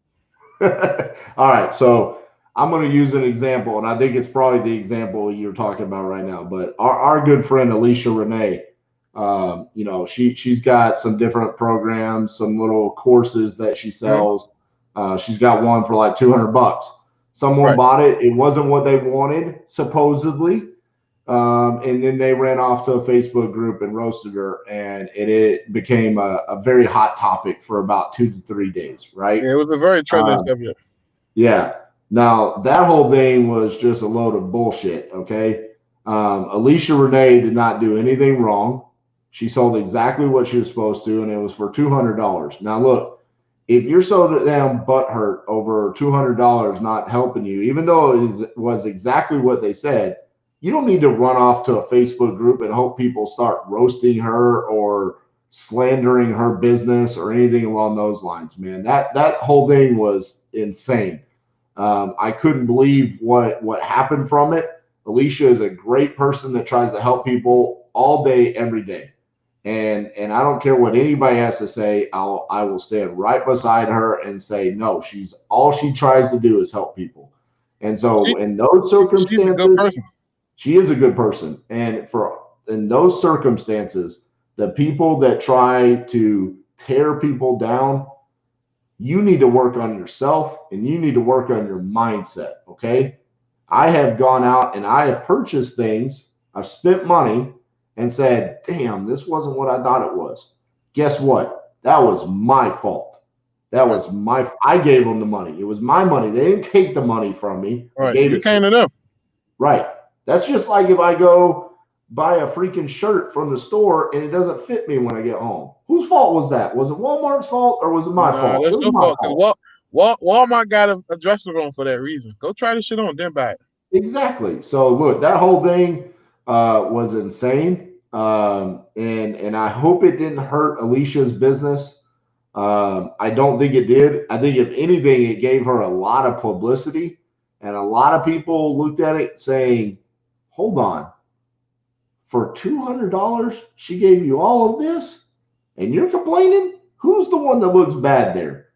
All right, so I'm going to use an example, and I think it's probably the example you're talking about right now. But our good friend Alicia Renee, she's got some different programs, some little courses that she Mhm. sells. She's got one for like $200. Someone Right. bought it. It wasn't what they wanted, supposedly. And then they ran off to a Facebook group and roasted her, and it became a very hot topic for about 2 to 3 days, right? Yeah, it was a very trending Uh, subject. yeah. Now that whole thing was just a load of bullshit. Okay. Alicia Renee did not do anything wrong. She sold exactly what she was supposed to, and it was for $200. Now look, if you're so damn butthurt over $200 not helping you, even though was exactly what they said, you don't need to run off to a Facebook group and hope people start roasting her or slandering her business or anything along those lines, man. That whole thing was insane. I couldn't believe what happened from it. Alicia is a great person that tries to help people all day, every day, and I don't care what anybody has to say. I will stand right beside her and say no. She's all she tries to do is help people, and She, so in those she's a good circumstances, person. she is a good person. And for in those circumstances, the people that try to tear people down, you need to work on yourself and you need to work on your mindset. Okay. I have gone out and I have purchased things, I've spent money and said, damn, this wasn't what I thought it was. Guess what? That was my fault. That Right. was I gave them the money. It was my money. They didn't take the money from me. I Right. gave You it to came them. to them. Right. That's just like if I go buy a freaking shirt from the store and it doesn't fit me when I get home. Whose fault was that? Was it Walmart's fault or was it my Nah, fault? It that's was your my fault. Cause fault. Walmart got a dressing room for that reason. Go try this shit on, then buy it. Exactly. So look, that whole thing was insane, and I hope it didn't hurt Alicia's business. I don't think it did. I think if anything, it gave her a lot of publicity, and a lot of people looked at it saying, "Hold on, for $200, she gave you all of this, and you're complaining? Who's the one that looks bad there?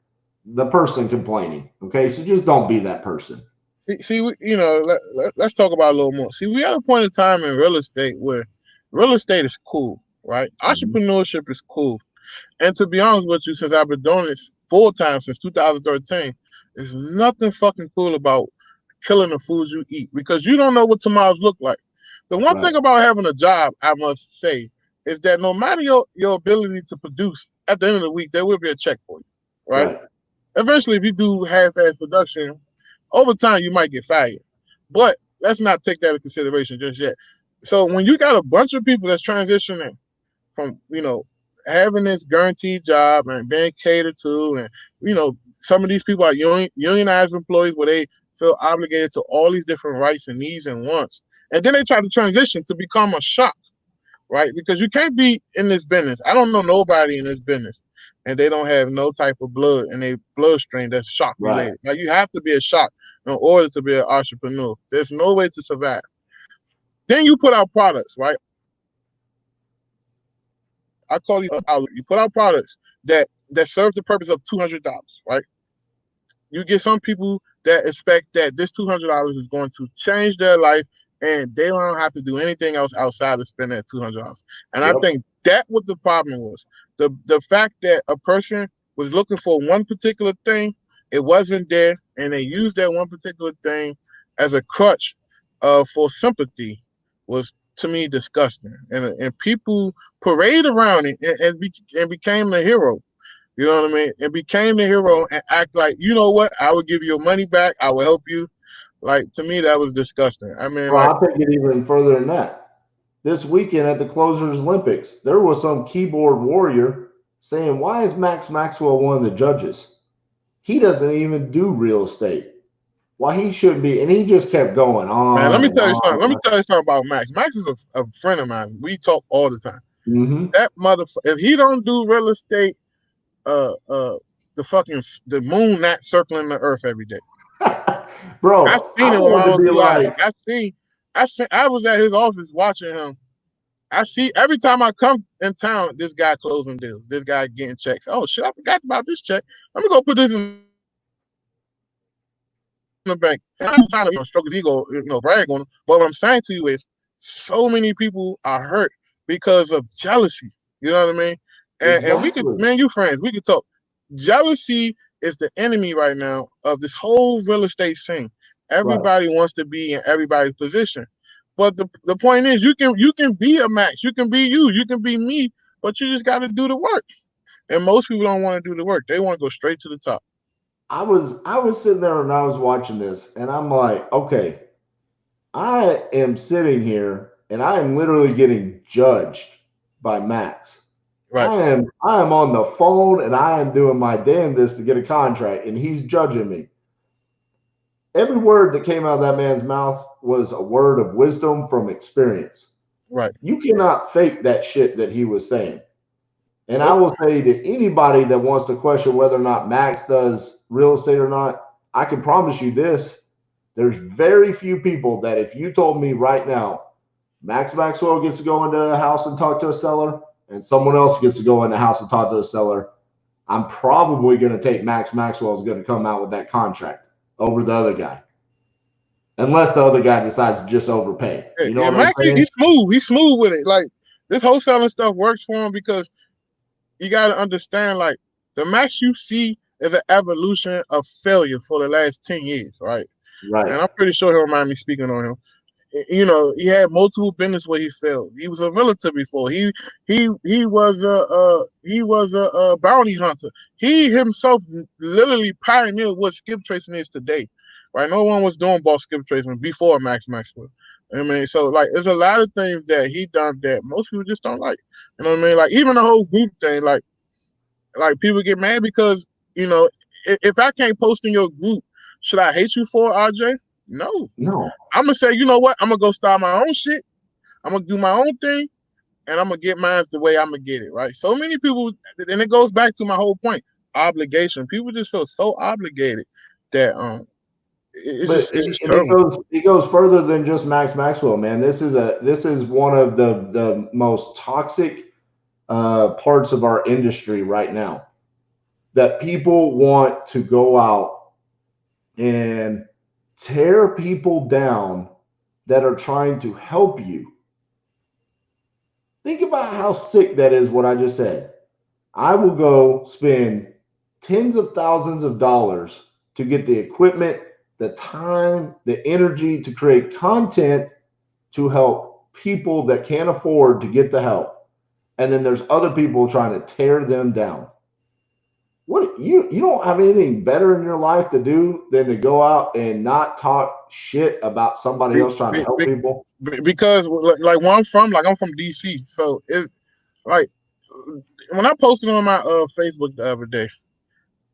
The person complaining. Okay, so just don't be that person." Let's talk about it a little more. See, we at a point in time in real estate where real estate is cool, right? Mhm. Entrepreneurship is cool. And to be honest with you, since I've been doing this full time since 2013, there's nothing fucking cool about killing the foods you eat because you don't know what tomorrow's look like. The one Right, thing about having a job, I must say, is that no matter your ability to produce, at the end of the week, there will be a check for you, right? right, Eventually, if you do half-ass production, over time you might get fired. But let's not take that into consideration just yet. So when you got a bunch of people that's transitioning from having this guaranteed job and being catered to, and some of these people are unionized employees where they feel obligated to all these different rights and needs and wants, and then they try to transition to become a shop, right? Because you can't be in this business. I don't know nobody in this business, and they don't have no type of blood in their bloodstream that's shock right. related. Like you have to be a shock in order to be an entrepreneur. There's no way to survive. Then you put out products, right? I call these outlets. You put out products that serve the purpose of $200, right? You get some people that expect that this $200 is going to change their life and they don't have to do anything else outside of spend that $200. And I Yep. think that what the problem was. The fact that a person was looking for one particular thing, it wasn't there, and they used that one particular thing as a crutch for sympathy was to me disgusting. And people parade around it and became a hero. You know what I mean? And became the hero and act like, you know what? I will give you your money back. I will help you. Like to me, that was disgusting. I mean, Well, like, I'll take it even further than that. This weekend at the Closers Olympics, there was some keyboard warrior saying, "Why is Max Maxwell one of the judges? He doesn't even do real estate. Why he shouldn't be?" And he just kept going man, let on me and tell you on. something. Let me tell you something about Max. Max is a friend of mine. We talk all the time. Mm-hmm. That motherfucker. If he don't do real estate, uh, uh, the moon not circling the earth every day. I Bro, seen I it with my wanted to own be two eyes. like, I was at his office watching him. I see every time I come in town, this guy closing deals, this guy getting checks. Oh shit, I forgot about this check. Let me go put this in the bank. And I'm not trying to stroke his ego, brag on him. But what I'm saying to you is, so many people are hurt because of jealousy. You know what I mean? And we could, man, you friends, we Exactly. could talk. Jealousy is the enemy right now of this whole real estate scene. Right. Everybody wants to be in everybody's position. But the point is, you can be a Max, you can be you can be me, but you just got to do the work. And most people don't want to do the work; they want to go straight to the top. I was sitting there and I was watching this, and I'm like, okay, I am sitting here and I am literally getting judged by Max. Right, I am on the phone and I am doing my damnedest to get a contract, and he's judging me. Every word that came out of that man's mouth was a word of wisdom from experience. right. You cannot fake that shit that he was saying. And I Nope. will say to anybody that wants to question whether or not Max does real estate or not, I can promise you this. There's very few people that if you told me right now, Max Maxwell gets to go into a house and talk to a seller, and someone else gets to go in the house and talk to a seller, I'm probably going to take Max Maxwell is going to come out with that contract over the other guy, unless the other guy decides to just overpay. Yeah, You know yeah, what I'm Max, saying? he's smooth. He's smooth with it. Like this wholesaling stuff works for him because you got to understand, like the Max you see is an evolution of failure for the last 10 years, right? Right, And I'm pretty sure he'll mind me speaking on him. You know, he had multiple business where he failed. He was a realtor before. He was a bounty hunter. He himself literally pioneered what skip tracing is today. Right? No one was doing ball skip tracing before Max Maxwell. I mean, so like, there's a lot of things that he done that most people just don't like. You know what I mean? Like even the whole group thing. Like people get mad because you know if I can't post in your group, should I hate you for it, RJ? No, no, I'm gonna say, you know what? I'm gonna go start my own shit. I'm gonna do my own thing, and I'm gonna get mine the way I'm gonna get it. Right? So many people, and it goes back to my whole point: obligation. People just feel so obligated that it's but just it's just and it terrible. goes further than just Max Maxwell, man. This is one of the most toxic parts of our industry right now. That people want to go out and tear people down that are trying to help you. Think about how sick that is. What I just said. I will go spend tens of thousands of dollars to get the equipment, the time, the energy to create content to help people that can't afford to get the help. And then there's other people trying to tear them down. What you don't have anything better in your life to do than to go out and not talk shit about somebody Be, else trying to be, help be, people? because like where I'm from, like I'm from DC, so it like when I posted on my Facebook the other day,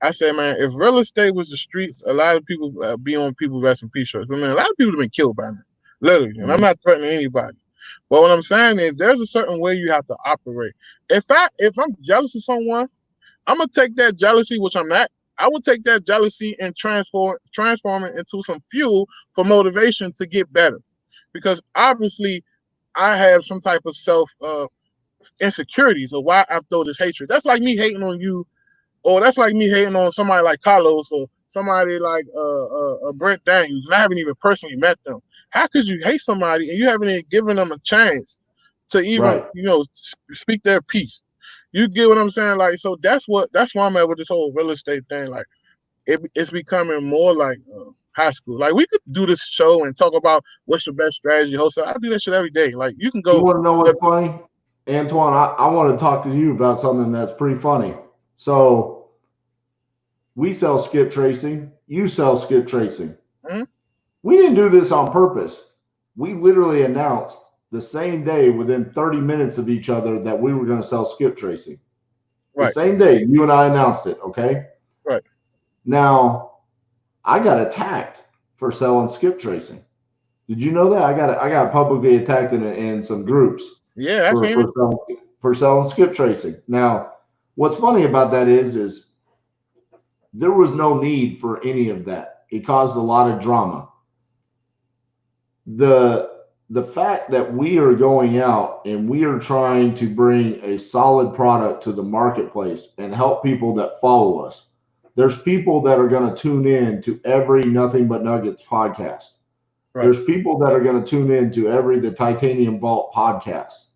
I said, man, if real estate was the streets, a lot of people be on people rest in peace shirts. But man, a lot of people have been killed by now, literally. And I'm Mhm. not threatening anybody. But what I'm saying is, there's a certain way you have to operate. If I'm jealous of someone, I'm gonna take that jealousy, which I'm not. I would take that jealousy and transform it into some fuel for motivation to get better. Because obviously, I have some type of self insecurities of why I throw this hatred. That's like me hating on you, or that's like me hating on somebody like Carlos or somebody like Brent Daniels, and I haven't even personally met them. How could you hate somebody and you haven't even given them a chance to even Right. speak their piece? You get what I'm saying? Like, so that's why I'm at with this whole real estate thing. Like, it's becoming more like high school. Like, we could do this show and talk about what's your best strategy. Wholesale, I do that shit every day. Like, you can You go. want to know what's funny? Antoine, I want to talk to you about something that's pretty funny. So we sell skip tracing. You sell skip tracing. Mhm. We didn't do this on purpose. We literally announced the same day within 30 minutes of each other that we were going to sell skip tracing. The Right, same day you and I announced it, okay? right. Now, I got attacked for selling skip tracing. Did you know that? I got publicly attacked in some groups Yeah, I for seen it. selling skip tracing. Now, what's funny about that is there was no need for any of that. It caused a lot of drama. The the fact that we are going out and we are trying to bring a solid product to the marketplace and help people that follow us. There's people that are going to tune in to every Nothing But Nuggets podcast. Right. There's people that are going to tune in to every the Titanium Vault podcast.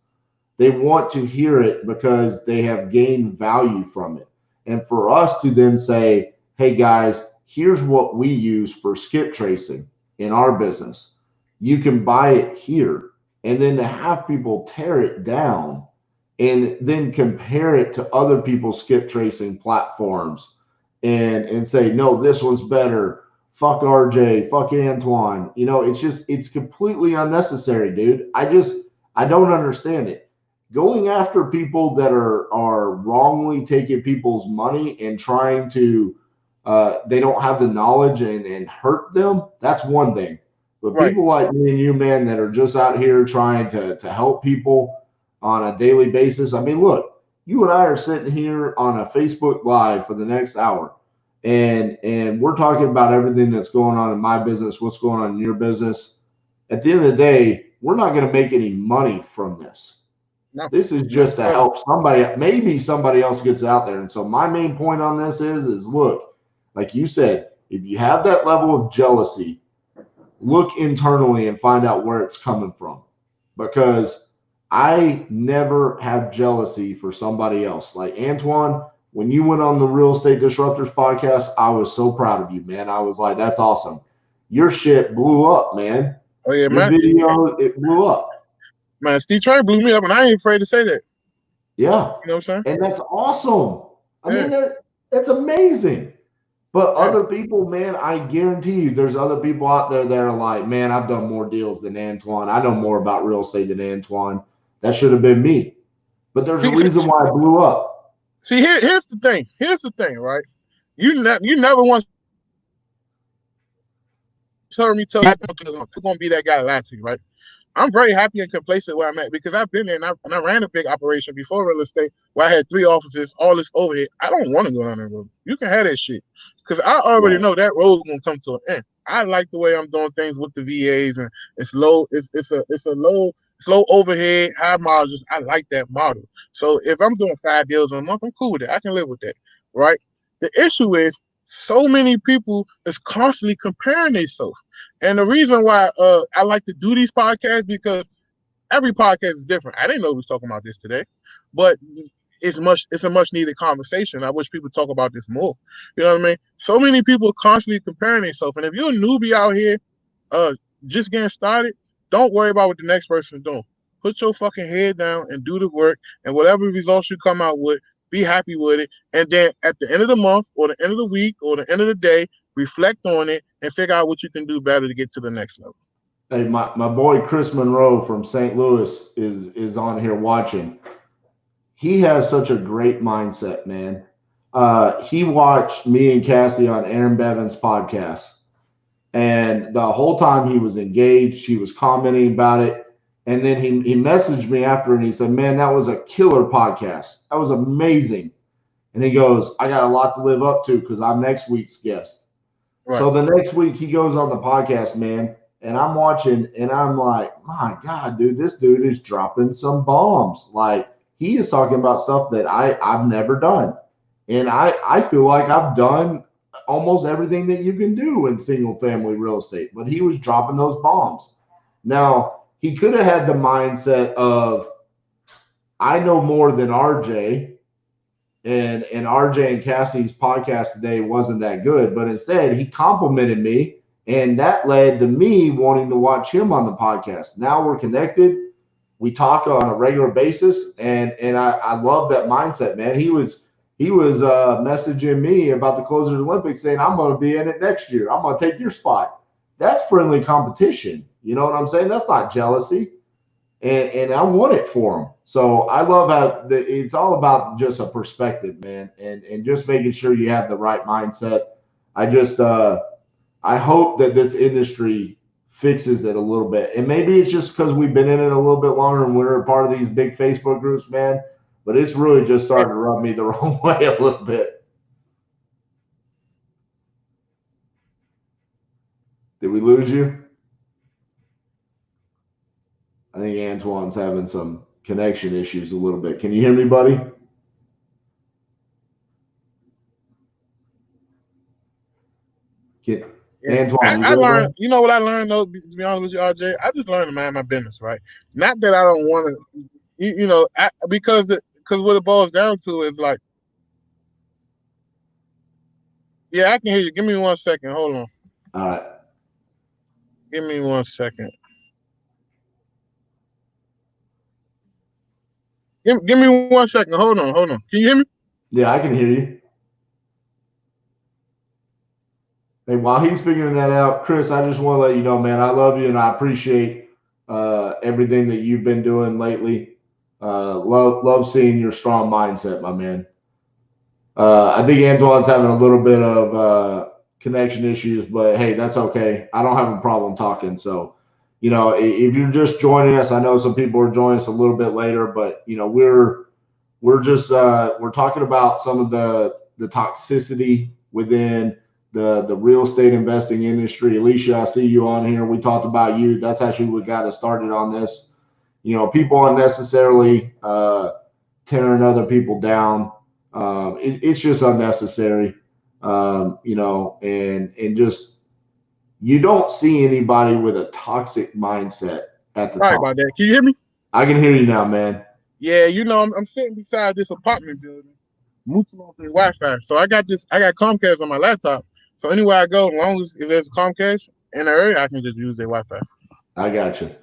They want to hear it because they have gained value from it. And for us to then say, hey guys, here's what we use for skip tracing in our business. You can buy it here. And then to have people tear it down and then compare it to other people's skip tracing platforms and say, no, this one's better. Fuck RJ, fuck Antoine. It's completely unnecessary, dude. I don't understand it. Going after people that are wrongly taking people's money and trying to they don't have the knowledge and hurt them, that's one thing. But Right. people like me and you, man, that are just out here trying to help people on a daily basis. I mean, look, you and I are sitting here on a Facebook Live for the next hour, and we're talking about everything that's going on in my business, what's going on in your business. At the end of the day, we're not going to make any money from this. No. This is No, just to sir. help somebody. Maybe somebody else gets out there. And so my main point on this is look, like you said, if you have that level of jealousy, look internally and find out where it's coming from. Because I never have jealousy for somebody else. Like Antoine, when you went on the Real Estate Disruptors podcast, I was so proud of you, man. I was like, that's awesome. Your shit blew up, man. Oh yeah, Your man. video, it blew up. Man, Steve Trey blew me up, and I ain't afraid to say that. Yeah. You know what I'm saying? And that's awesome. I Yeah. mean, that's amazing. But Yeah. other people, man, I guarantee you there's other people out there that are like, man, I've done more deals than Antoine. I know more about real estate than Antoine. That should have been me. But there's a See, reason why I blew up. see, here's the thing. Here's the thing, right? You never once heard me tell you I'm gonna be that guy to lie to you, right? I'm very happy and complacent where I'm at because I've been there and I ran a big operation before real estate where I had 3 offices, all this overhead. I don't want to go down that road. You can have that shit because I already Right. know that road's gonna come to an end. I like the way I'm doing things with the VAs and it's low. It's low overhead, high margins. I like that model. So if I'm doing 5 deals a month, I'm cool with it. I can live with that, right? The issue is so many people is constantly comparing themselves. And the reason why I like to do these podcasts because every podcast is different. I didn't know we was talking about this today, but it's a much needed conversation. I wish people talk about this more. You know what I mean? So many people constantly comparing themselves, and if you're a newbie out here, uh, just getting started, don't worry about what the next person's doing. Put your fucking head down and do the work, and whatever results you come out with, be happy with it. And then at the end of the month, or the end of the week, or the end of the day, reflect on it and figure out what you can do better to get to the next level. Hey, my boy Chris Monroe from St. Louis is on here watching. He has such a great mindset, man. He watched me and Cassie on Aaron Bevan's podcast. And the whole time he was engaged, he was commenting about it. And then he messaged me after and he said, man, that was a killer podcast. That was amazing. And he goes, I got a lot to live up to because I'm next week's guest. Right. So the next week he goes on the podcast, man, and I'm watching and I'm like, my God, dude, this dude is dropping some bombs. Like he is talking about stuff that I've never done. And I feel like I've done almost everything that you can do in single family real estate, but he was dropping those bombs. Now, he could have had the mindset of, I know more than RJ, and RJ and Cassie's podcast today wasn't that good, but instead he complimented me, and that led to me wanting to watch him on the podcast. Now we're connected. We talk on a regular basis, and I love that mindset, man. He was messaging me about the Closers Olympics, saying I'm going to be in it next year. I'm going to take your spot. That's friendly competition. You know what I'm saying? That's not jealousy, and I want it for him. So I love how it's all about just a perspective, man, and just making sure you have the right mindset. I hope that this industry fixes it a little bit. And maybe it's just because we've been in it a little bit longer and we're a part of these big Facebook groups, man. But it's really just starting to rub me the wrong way a little bit. Did we lose you? Antoine's having some connection issues a little bit. Can you hear me, buddy? Yeah, Antoine, you I there, bro? learned. You know what I learned though? To be honest with you, RJ, I just learned to mind my business, right? Not that I don't want to, because what it boils down to is like, yeah, I can hear you. Give me 1 second. Hold on. All right. Give me 1 second. Give me 1 second. Hold on. Hold on. Can you hear me? Yeah, I can hear you. Hey, while he's figuring that out, Chris, I just want to let you know, man, I love you and I appreciate everything that you've been doing lately. Love seeing your strong mindset, my man. I think Antoine's having a little bit of connection issues, but hey, that's okay. I don't have a problem talking. So, if you're just joining us, I know some people are joining us a little bit later, but we're just we're talking about some of the toxicity within the real estate investing industry. Alicia, I see you on here. We talked about you. That's actually what got us started on this. People unnecessarily tearing other people down. It's just unnecessary. And just you don't see anybody with a toxic mindset at the Sorry top. about that. Can you hear me? I can hear you now, man. Yeah, I'm sitting beside this apartment building, mooching off the Wi-Fi. So I got Comcast on my laptop. So anywhere I go, as long as there's Comcast in the area, I can just use their Wi-Fi. I got you.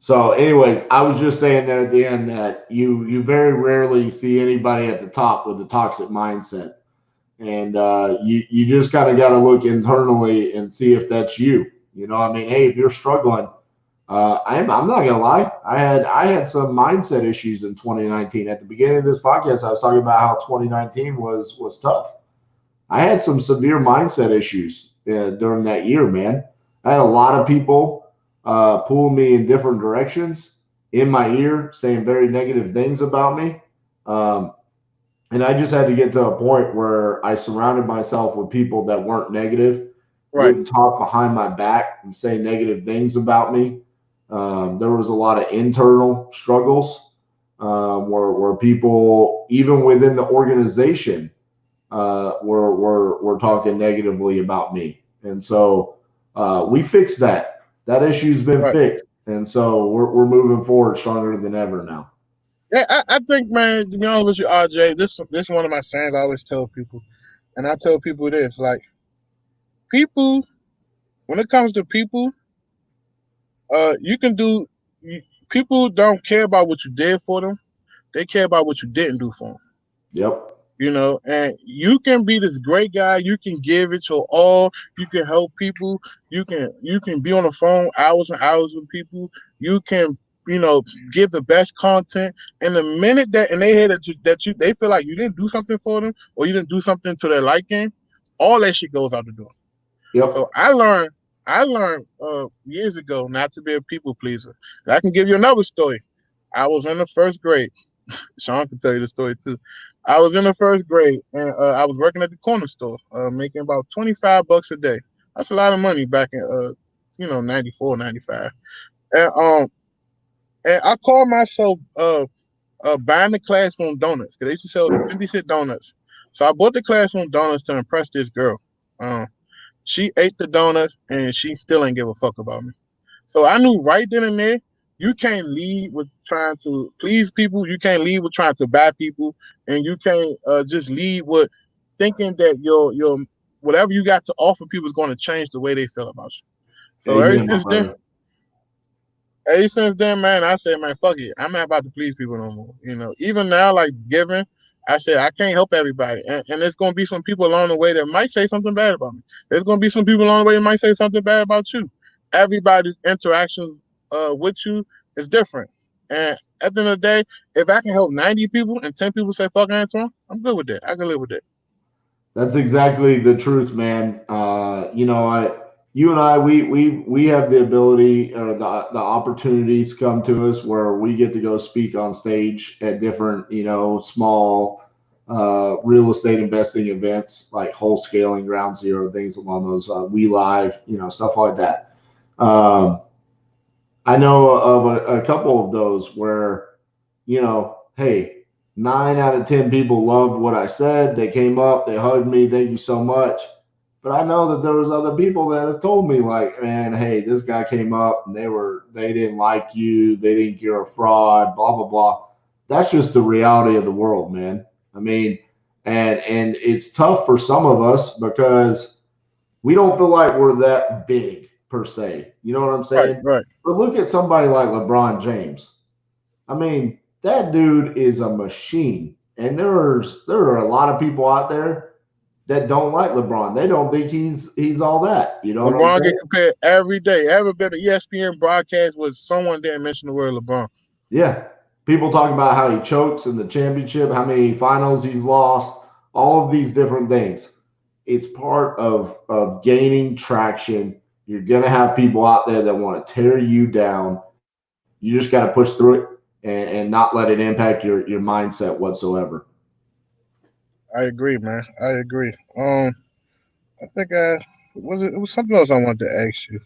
So, anyways, I was just saying that at the end that you very rarely see anybody at the top with a toxic mindset, and you just kind of got to look internally and see if that's you. I mean, hey, if you're struggling, I'm not gonna lie, I had some mindset issues in 2019. At the beginning of this podcast, I was talking about how 2019 was tough. I had some severe mindset issues during that year, man. I had a lot of people pull me in different directions in my ear, saying very negative things about me. Um, and I just had to get to a point where I surrounded myself with people that weren't negative, Right. wouldn't talk behind my back and say negative things about me. There was a lot of internal struggles where people, even within the organization, were talking negatively about me. And so we fixed that. That issue's been Right. fixed. And so we're moving forward stronger than ever now. Yeah, I think, man, to be honest with you, RJ, this is one of my sayings I always tell people. And I tell people this, like, people, when it comes to people, you can do, people don't care about what you did for them. They care about what you didn't do for them. Yep. And you can be this great guy. You can give it your all. You can help people. You can be on the phone hours and hours with people. You can give the best content. And the minute that in their head that you they feel like you didn't do something for them or you didn't do something to their liking, all that shit goes out the door. So Yep. I learned years ago not to be a people pleaser. And I can give you another story. I was in the first grade. Sean can tell you the story too. I was in the first grade and I was working at the corner store, making about $25 a day. That's a lot of money back in 94, 95. And I called myself buying the classroom donuts because they used to sell 50-cent donuts. So I bought the classroom donuts to impress this girl. Um, she ate the donuts and she still ain't give a fuck about me. So I knew right then and there, you can't lead with trying to please people. You can't lead with trying to buy people, and you can't just lead with thinking that your whatever you got to offer people is going to change the way they feel about you. So Amen, my brother. ever since then, man, I said, man, fuck it. I'm not about to please people no more. Even now, like giving, I said I can't help everybody, and there's gonna be some people along the way that might say something bad about me. There's gonna be some people along the way that might say something bad about you. Everybody's interaction with you is different, and at the end of the day, if I can help 90 people and 10 people say fuck Antoine, I'm good with that. I can live with that. That's exactly the truth, man. You and I, we have the ability or the opportunities come to us where we get to go speak on stage at different, small real estate investing events like whole scaling, ground zero, things along those. We live, stuff like that. Um, I know of a couple of those where, hey, 9 out of 10 people loved what I said. They came up, they hugged me, thank you so much. But I know that there was other people that have told me like, man, hey, this guy came up and they didn't like you, they think you're a fraud, blah blah blah. That's just the reality of the world, man. I mean, and it's tough for some of us because we don't feel like we're that big per se. You know what I'm Right, saying? right. But look at somebody like LeBron James. I mean, that dude is a machine. And there are a lot of people out there that don't like LeBron. They don't think he's all that. You know what I'm LeBron saying? get compared every day. Every bit of ESPN broadcast was someone didn't mention the word LeBron. Yeah. People talk about how he chokes in the championship, how many finals he's lost, all of these different things. It's part of gaining traction. You're gonna have people out there that want to tear you down. You just got to push through it and not let it impact your mindset whatsoever. I agree, man. I agree. I think it was something else I wanted to ask you.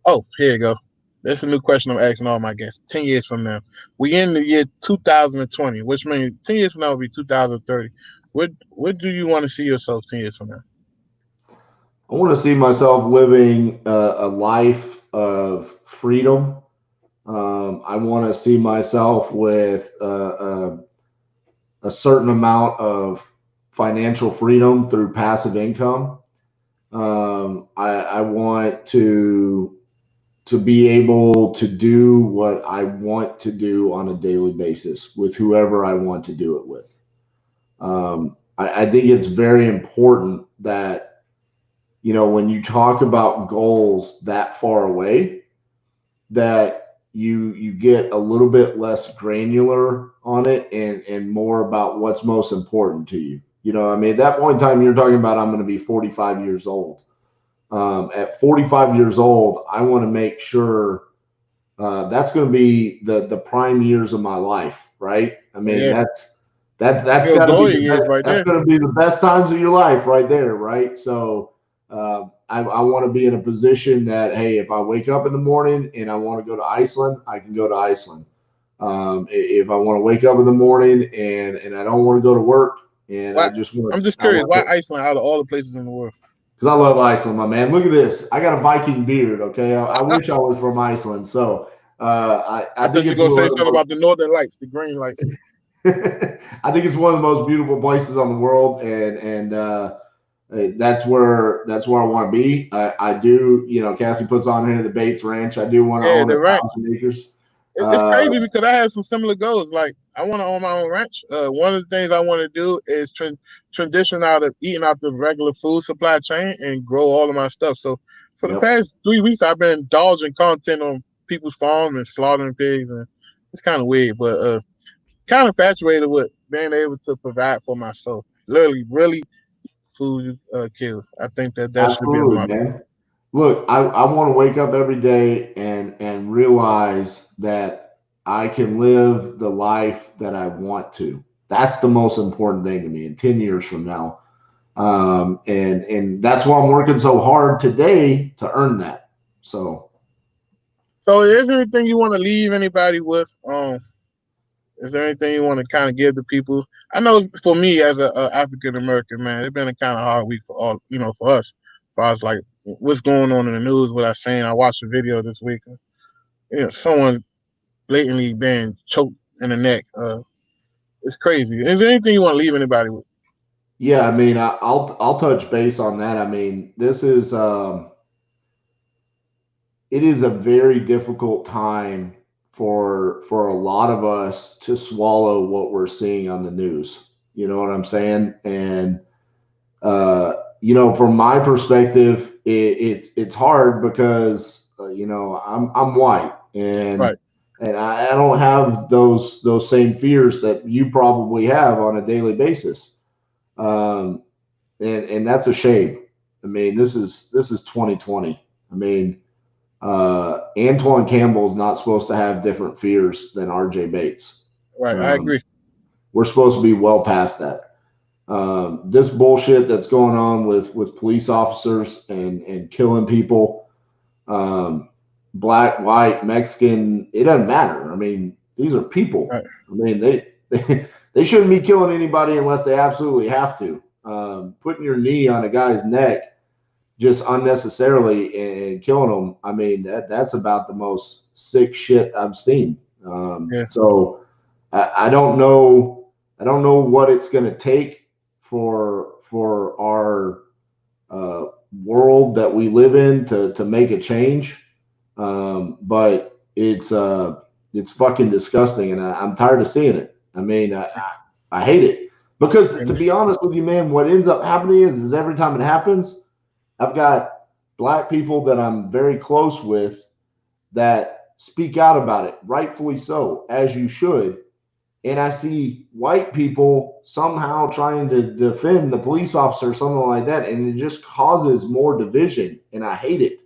Oh, here you go. That's a new question I'm asking all my guests. 10 years from now, we in the year 2020, which means 10 years from now will be 2030. What do you want to see yourself 10 years from now? I want to see myself living a life of freedom. I want to see myself with a certain amount of financial freedom through passive income. I want to be able to do what I want to do on a daily basis with whoever I want to do it with. I think it's very important that, when you talk about goals that far away, that you get a little bit less granular on it and more about what's most important to you. I mean, at that point in time, you're talking about I'm going to be 45 years old. At 45 years old, I want to make sure that's going to be the prime years of my life, right? I mean, Yeah, that's your got to be glory the years best, right that's there. going to be the best times of your life right there, right? So I want to be in a position that, hey, if I wake up in the morning and I want to go to Iceland, I can go to Iceland. If I want to wake up in the morning and I don't want to go to work and Why? I'm just I curious. want Why to, Iceland out of all the places in the world? because I love Iceland, my man. Look at this. I got a Viking beard. Okay, I wish I was from Iceland. So I I think thought you it's were gonna one say of the something most about the Northern Lights, the green lights. I think it's one of the most beautiful places on the world, and that's where I want to be. I do, Cassie puts on here the Bates Ranch. I do want to Yeah, own the a ranch. thousand acres. It's Uh, crazy because I have some similar goals. Like I want to own my own ranch. One of the things I want to do is transition out of eating out the regular food supply chain and grow all of my stuff. So for the yep, past 3 weeks, I've been indulging content on people's farms and slaughtering pigs, and it's kind of weird, but kind of infatuated with being able to provide for myself. Literally, really food you kill. I think that should be a absolutely, motto. man. Look, I want to wake up every day and realize that I can live the life that I want to. That's the most important thing to me. In 10 years from now, and that's why I'm working so hard today to earn that. So So, is there anything you want to leave anybody with? Is there anything you want to kind of give to people? I know for me as a African American man, it's been a kind of hard week for all for us. As far as like what's going on in the news, what I seen, I watched a video this week. Someone blatantly being choked in the neck. It's crazy. Is there anything you want to leave anybody with? yeah, I mean, I'll touch base on that. I mean, this is it is a very difficult time for a lot of us to swallow what we're seeing on the news. You know what I'm saying? And from my perspective, it's hard because I'm white Right. and I don't have those same fears that you probably have on a daily basis. Um, and that's a shame. I mean, this is 2020. I mean, Antoine Campbell is not supposed to have different fears than R.J. Bates. Right. I Um, agree. we're supposed to be well past that. This bullshit that's going on with police officers and killing people, um, black, white, Mexican, it doesn't matter. I mean, these are people. Right. I mean, they shouldn't be killing anybody unless they absolutely have to. Putting your knee on a guy's neck just unnecessarily and killing them. I mean, that's about the most sick shit I've seen. Yeah. So I don't know. I don't know what it's going to take for our world that we live in to make a change. But it's fucking disgusting, and I'm tired of seeing it. I mean, I hate it because to And be honest with you, man, what ends up happening is every time it happens, I've got black people that I'm very close with that speak out about it, rightfully so, as you should. And I see white people somehow trying to defend the police officer or something like that, and it just causes more division. And I hate it.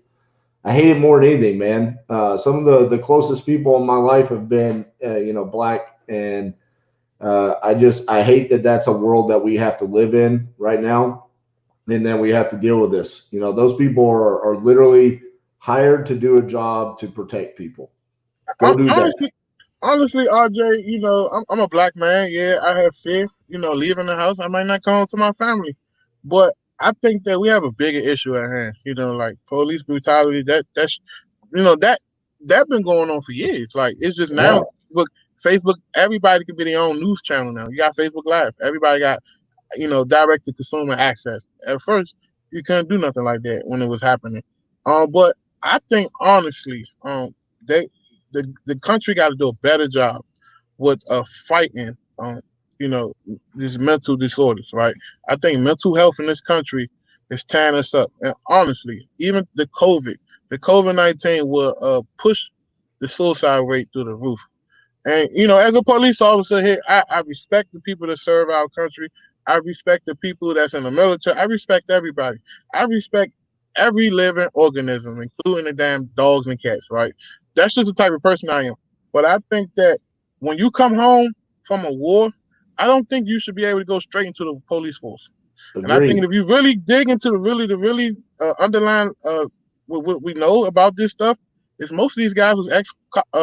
I hate it more than anything, man. Some of the closest people in my life have been, black, and I hate that that's a world that we have to live in right now, and then we have to deal with this. Those people are literally hired to do a job to protect people. Go do that. honestly, honestly, RJ, I'm a black man. Yeah, I have fear. Leaving the house, I might not come home to my family, but I think that we have a bigger issue at hand. Like police brutality. That's that been going on for years. Like it's just Yeah, now. Look, Facebook. Everybody can be their own news channel now. You got Facebook Live. Everybody got direct to consumer access. At first, you couldn't do nothing like that when it was happening. But I think honestly, they the country got to do a better job with fighting, you know, these mental disorders. Right? I think mental health in this country is tearing us up. And honestly, even the COVID-19 will push the suicide rate through the roof. And as a police officer here, I respect the people that serve our country. I respect the people that's in the military. I respect everybody. I respect every living organism, including the damn dogs and cats. Right? That's just the type of person I am. But I think that when you come home from a war, I don't think you should be able to go straight into the police force. And I think agreed. if you really dig into the really underlying what we know about this stuff, is most of these guys was ex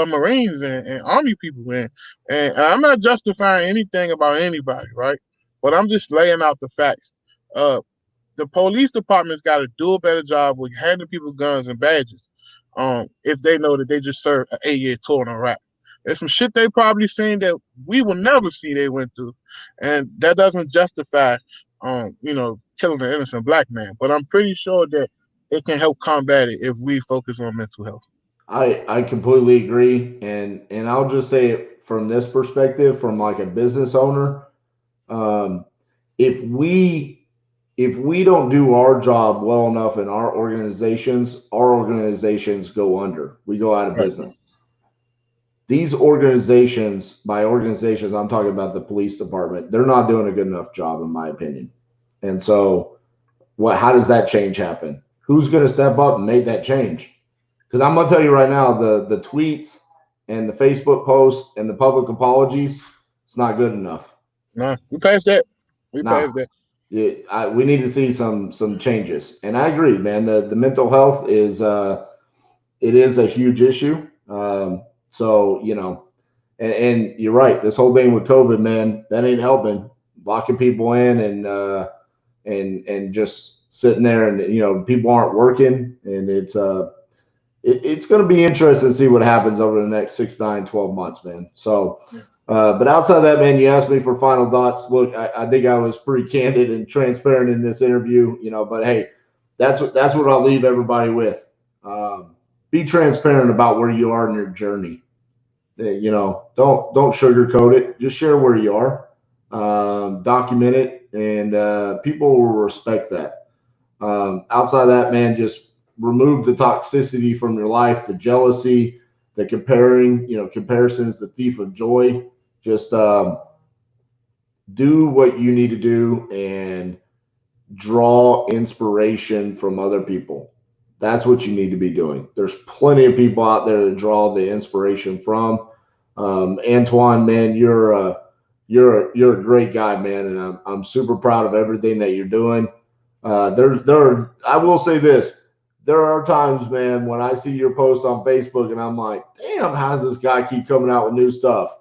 Marines and Army people, and I'm not justifying anything about anybody, right? But I'm just laying out the facts. Uh, the police department's got to do a better job with handing people guns and badges. If they know that they just served an 8-year tour in Iraq. There's some shit they probably seen that we will never see they went through, and that doesn't justify, killing an innocent black man. But I'm pretty sure that it can help combat it if we focus on mental health. I completely agree, and I'll just say it from this perspective, from like a business owner. Um, if we don't do our job well enough in our organizations go under. We go out of Right. business. These organizations, by organizations, I'm talking about the police department, they're not doing a good enough job, in my opinion. And so, how does that change happen? Who's going to step up and make that change? Because I'm going to tell you right now, the tweets and the Facebook posts and the public apologies, it's not good enough. Nah, we passed that. We Nah, passed that. we need to see some changes. And I agree, man. The mental health it is a huge issue. So and you're right. This whole thing with COVID, man, that ain't helping. Locking people in and just sitting there, and people aren't working, and it's going to be interesting to see what happens over the next 6, 9, 12 months, man. So, Yeah. but outside of that, man, you asked me for final thoughts. Look, I think I was pretty candid and transparent in this interview, but hey, that's what I'll leave everybody with. Be transparent about where you are in your journey. Don't sugarcoat it. Just share where you are. Document it, and people will respect that. Outside of that, man, just remove the toxicity from your life, the jealousy, the comparing. Comparison is the thief of joy. Just do what you need to do and draw inspiration from other people. That's what you need to be doing. There's plenty of people out there to draw the inspiration from. Antoine, man, you're a great guy, man, and I'm super proud of everything that you're doing. I will say this. There are times, man, when I see your post on Facebook and I'm like, damn, how's this guy keep coming out with new stuff?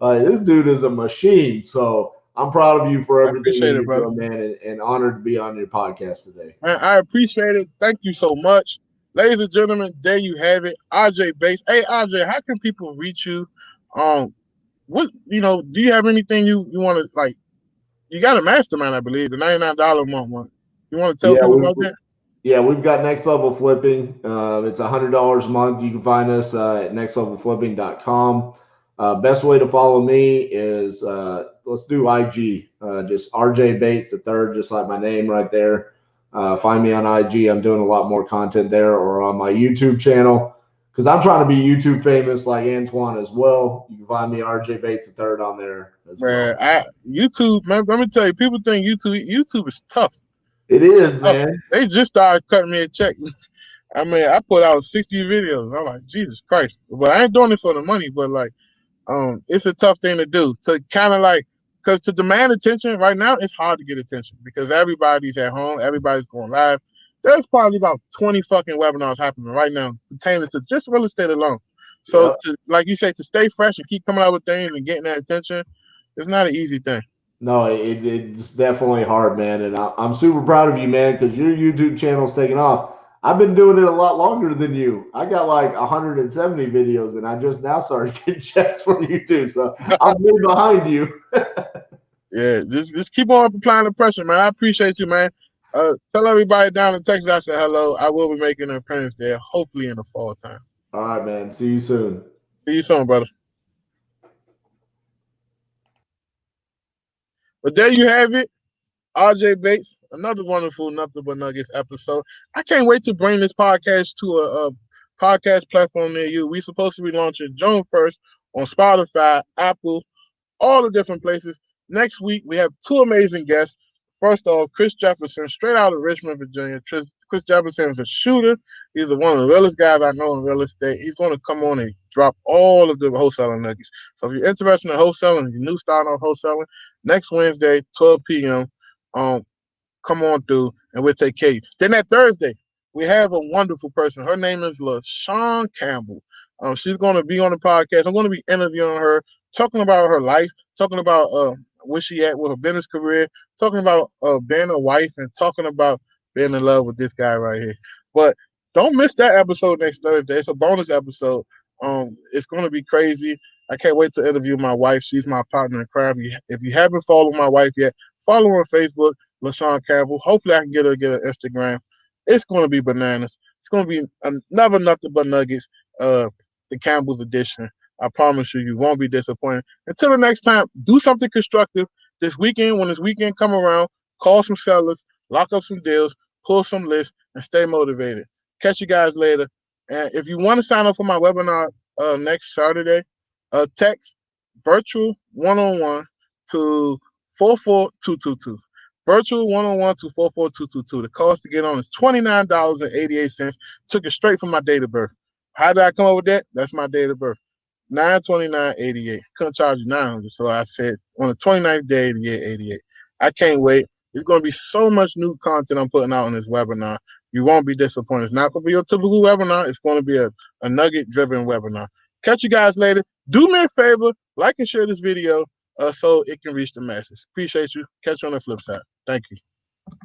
This dude is a machine. So I'm proud of you for I everything that appreciate it, you're brother. doing, man, and honored to be on your podcast today. Man, I appreciate it. Thank you so much. Ladies and gentlemen, there you have it. RJ Bates. Hey RJ, how can people reach you? What do you have anything you want to like? You got a mastermind, I believe, the $99 a month one. You want to tell Yeah, people about that? we've got Next Level Flipping. It's $100 a month. You can find us at nextlevelflipping.com. Best way to follow me is let's do IG. Just RJ Bates the third, just like my name right there. Find me on IG. I'm doing a lot more content there, or on my YouTube channel, because I'm trying to be YouTube famous like Antoine as well. You can find me RJ Bates the third on there as well. Man, YouTube, man, let me tell you, people think YouTube is tough. It It's is, tough. man. They just started cutting me a check. I mean, I put out 60 videos. I'm like, Jesus Christ. But I ain't doing it for the money, but like, it's a tough thing to do. To kind of like, because to demand attention right now, it's hard to get attention because everybody's at home, everybody's going live. There's probably about 20 fucking webinars happening right now pertaining to just real estate alone. So, Yep. to like you say, to stay fresh and keep coming out with things and getting that attention, it's not an easy thing. No, it's definitely hard, man, and I'm super proud of you, man, because your YouTube channel's taking off. I've been doing it a lot longer than you. I got like 170 videos, and I just now started getting checks from YouTube, so I'm way behind you. Yeah, just keep on applying the pressure, man. I appreciate you, man. Tell everybody down in Texas I said hello. I will be making an appearance there, hopefully in the fall time. All right, man. See you soon. See you soon, brother. But there you have it. RJ Bates, another wonderful Nothing But Nuggets episode. I can't wait to bring this podcast to a podcast platform near you. We're supposed to be launching June 1st on Spotify, Apple, all the different places. Next week, we have two amazing guests. First off, Chris Jefferson, straight out of Richmond, Virginia. Chris Jefferson is a shooter. He's one of the realest guys I know in real estate. He's going to come on and drop all of the wholesaling nuggets. So if you're interested in wholesaling, you're new starting off wholesaling, next Wednesday, 12 p.m., come on through and we'll take care of you. Then that Thursday, we have a wonderful person. Her name is LaShawn Campbell. She's going to be on the podcast. I'm going to be interviewing her, talking about her life, talking about where she at with her business career, talking about being a wife, and talking about being in love with this guy right here. But don't miss that episode next Thursday. It's a bonus episode. It's going to be crazy. I can't wait to interview my wife. She's my partner in crime. If you haven't followed my wife yet, follow her on Facebook, LaShawn Campbell. Hopefully, I can get her to get an Instagram. It's going to be bananas. It's going to be another Nothing But Nuggets, the Campbell's edition. I promise you, you won't be disappointed. Until the next time, do something constructive this weekend. When this weekend come around, call some sellers, lock up some deals, pull some lists, and stay motivated. Catch you guys later. And if you want to sign up for my webinar next Saturday, text virtual one-on-one to 44222. Virtual one-on-one to 44222. The cost to get on is $29.88. Took it straight from my date of birth. How did I come up with that? That's my date of birth. 9/29/88. Couldn't charge you 900, so I said on the 29th day, 88. I can't wait. There's going to be so much new content I'm putting out on this webinar. You won't be disappointed. It's not going to be your typical webinar. It's going to be a nugget-driven webinar. Catch you guys later. Do me a favor, like and share this video so it can reach the masses. Appreciate you. Catch you on the flip side. Thank you.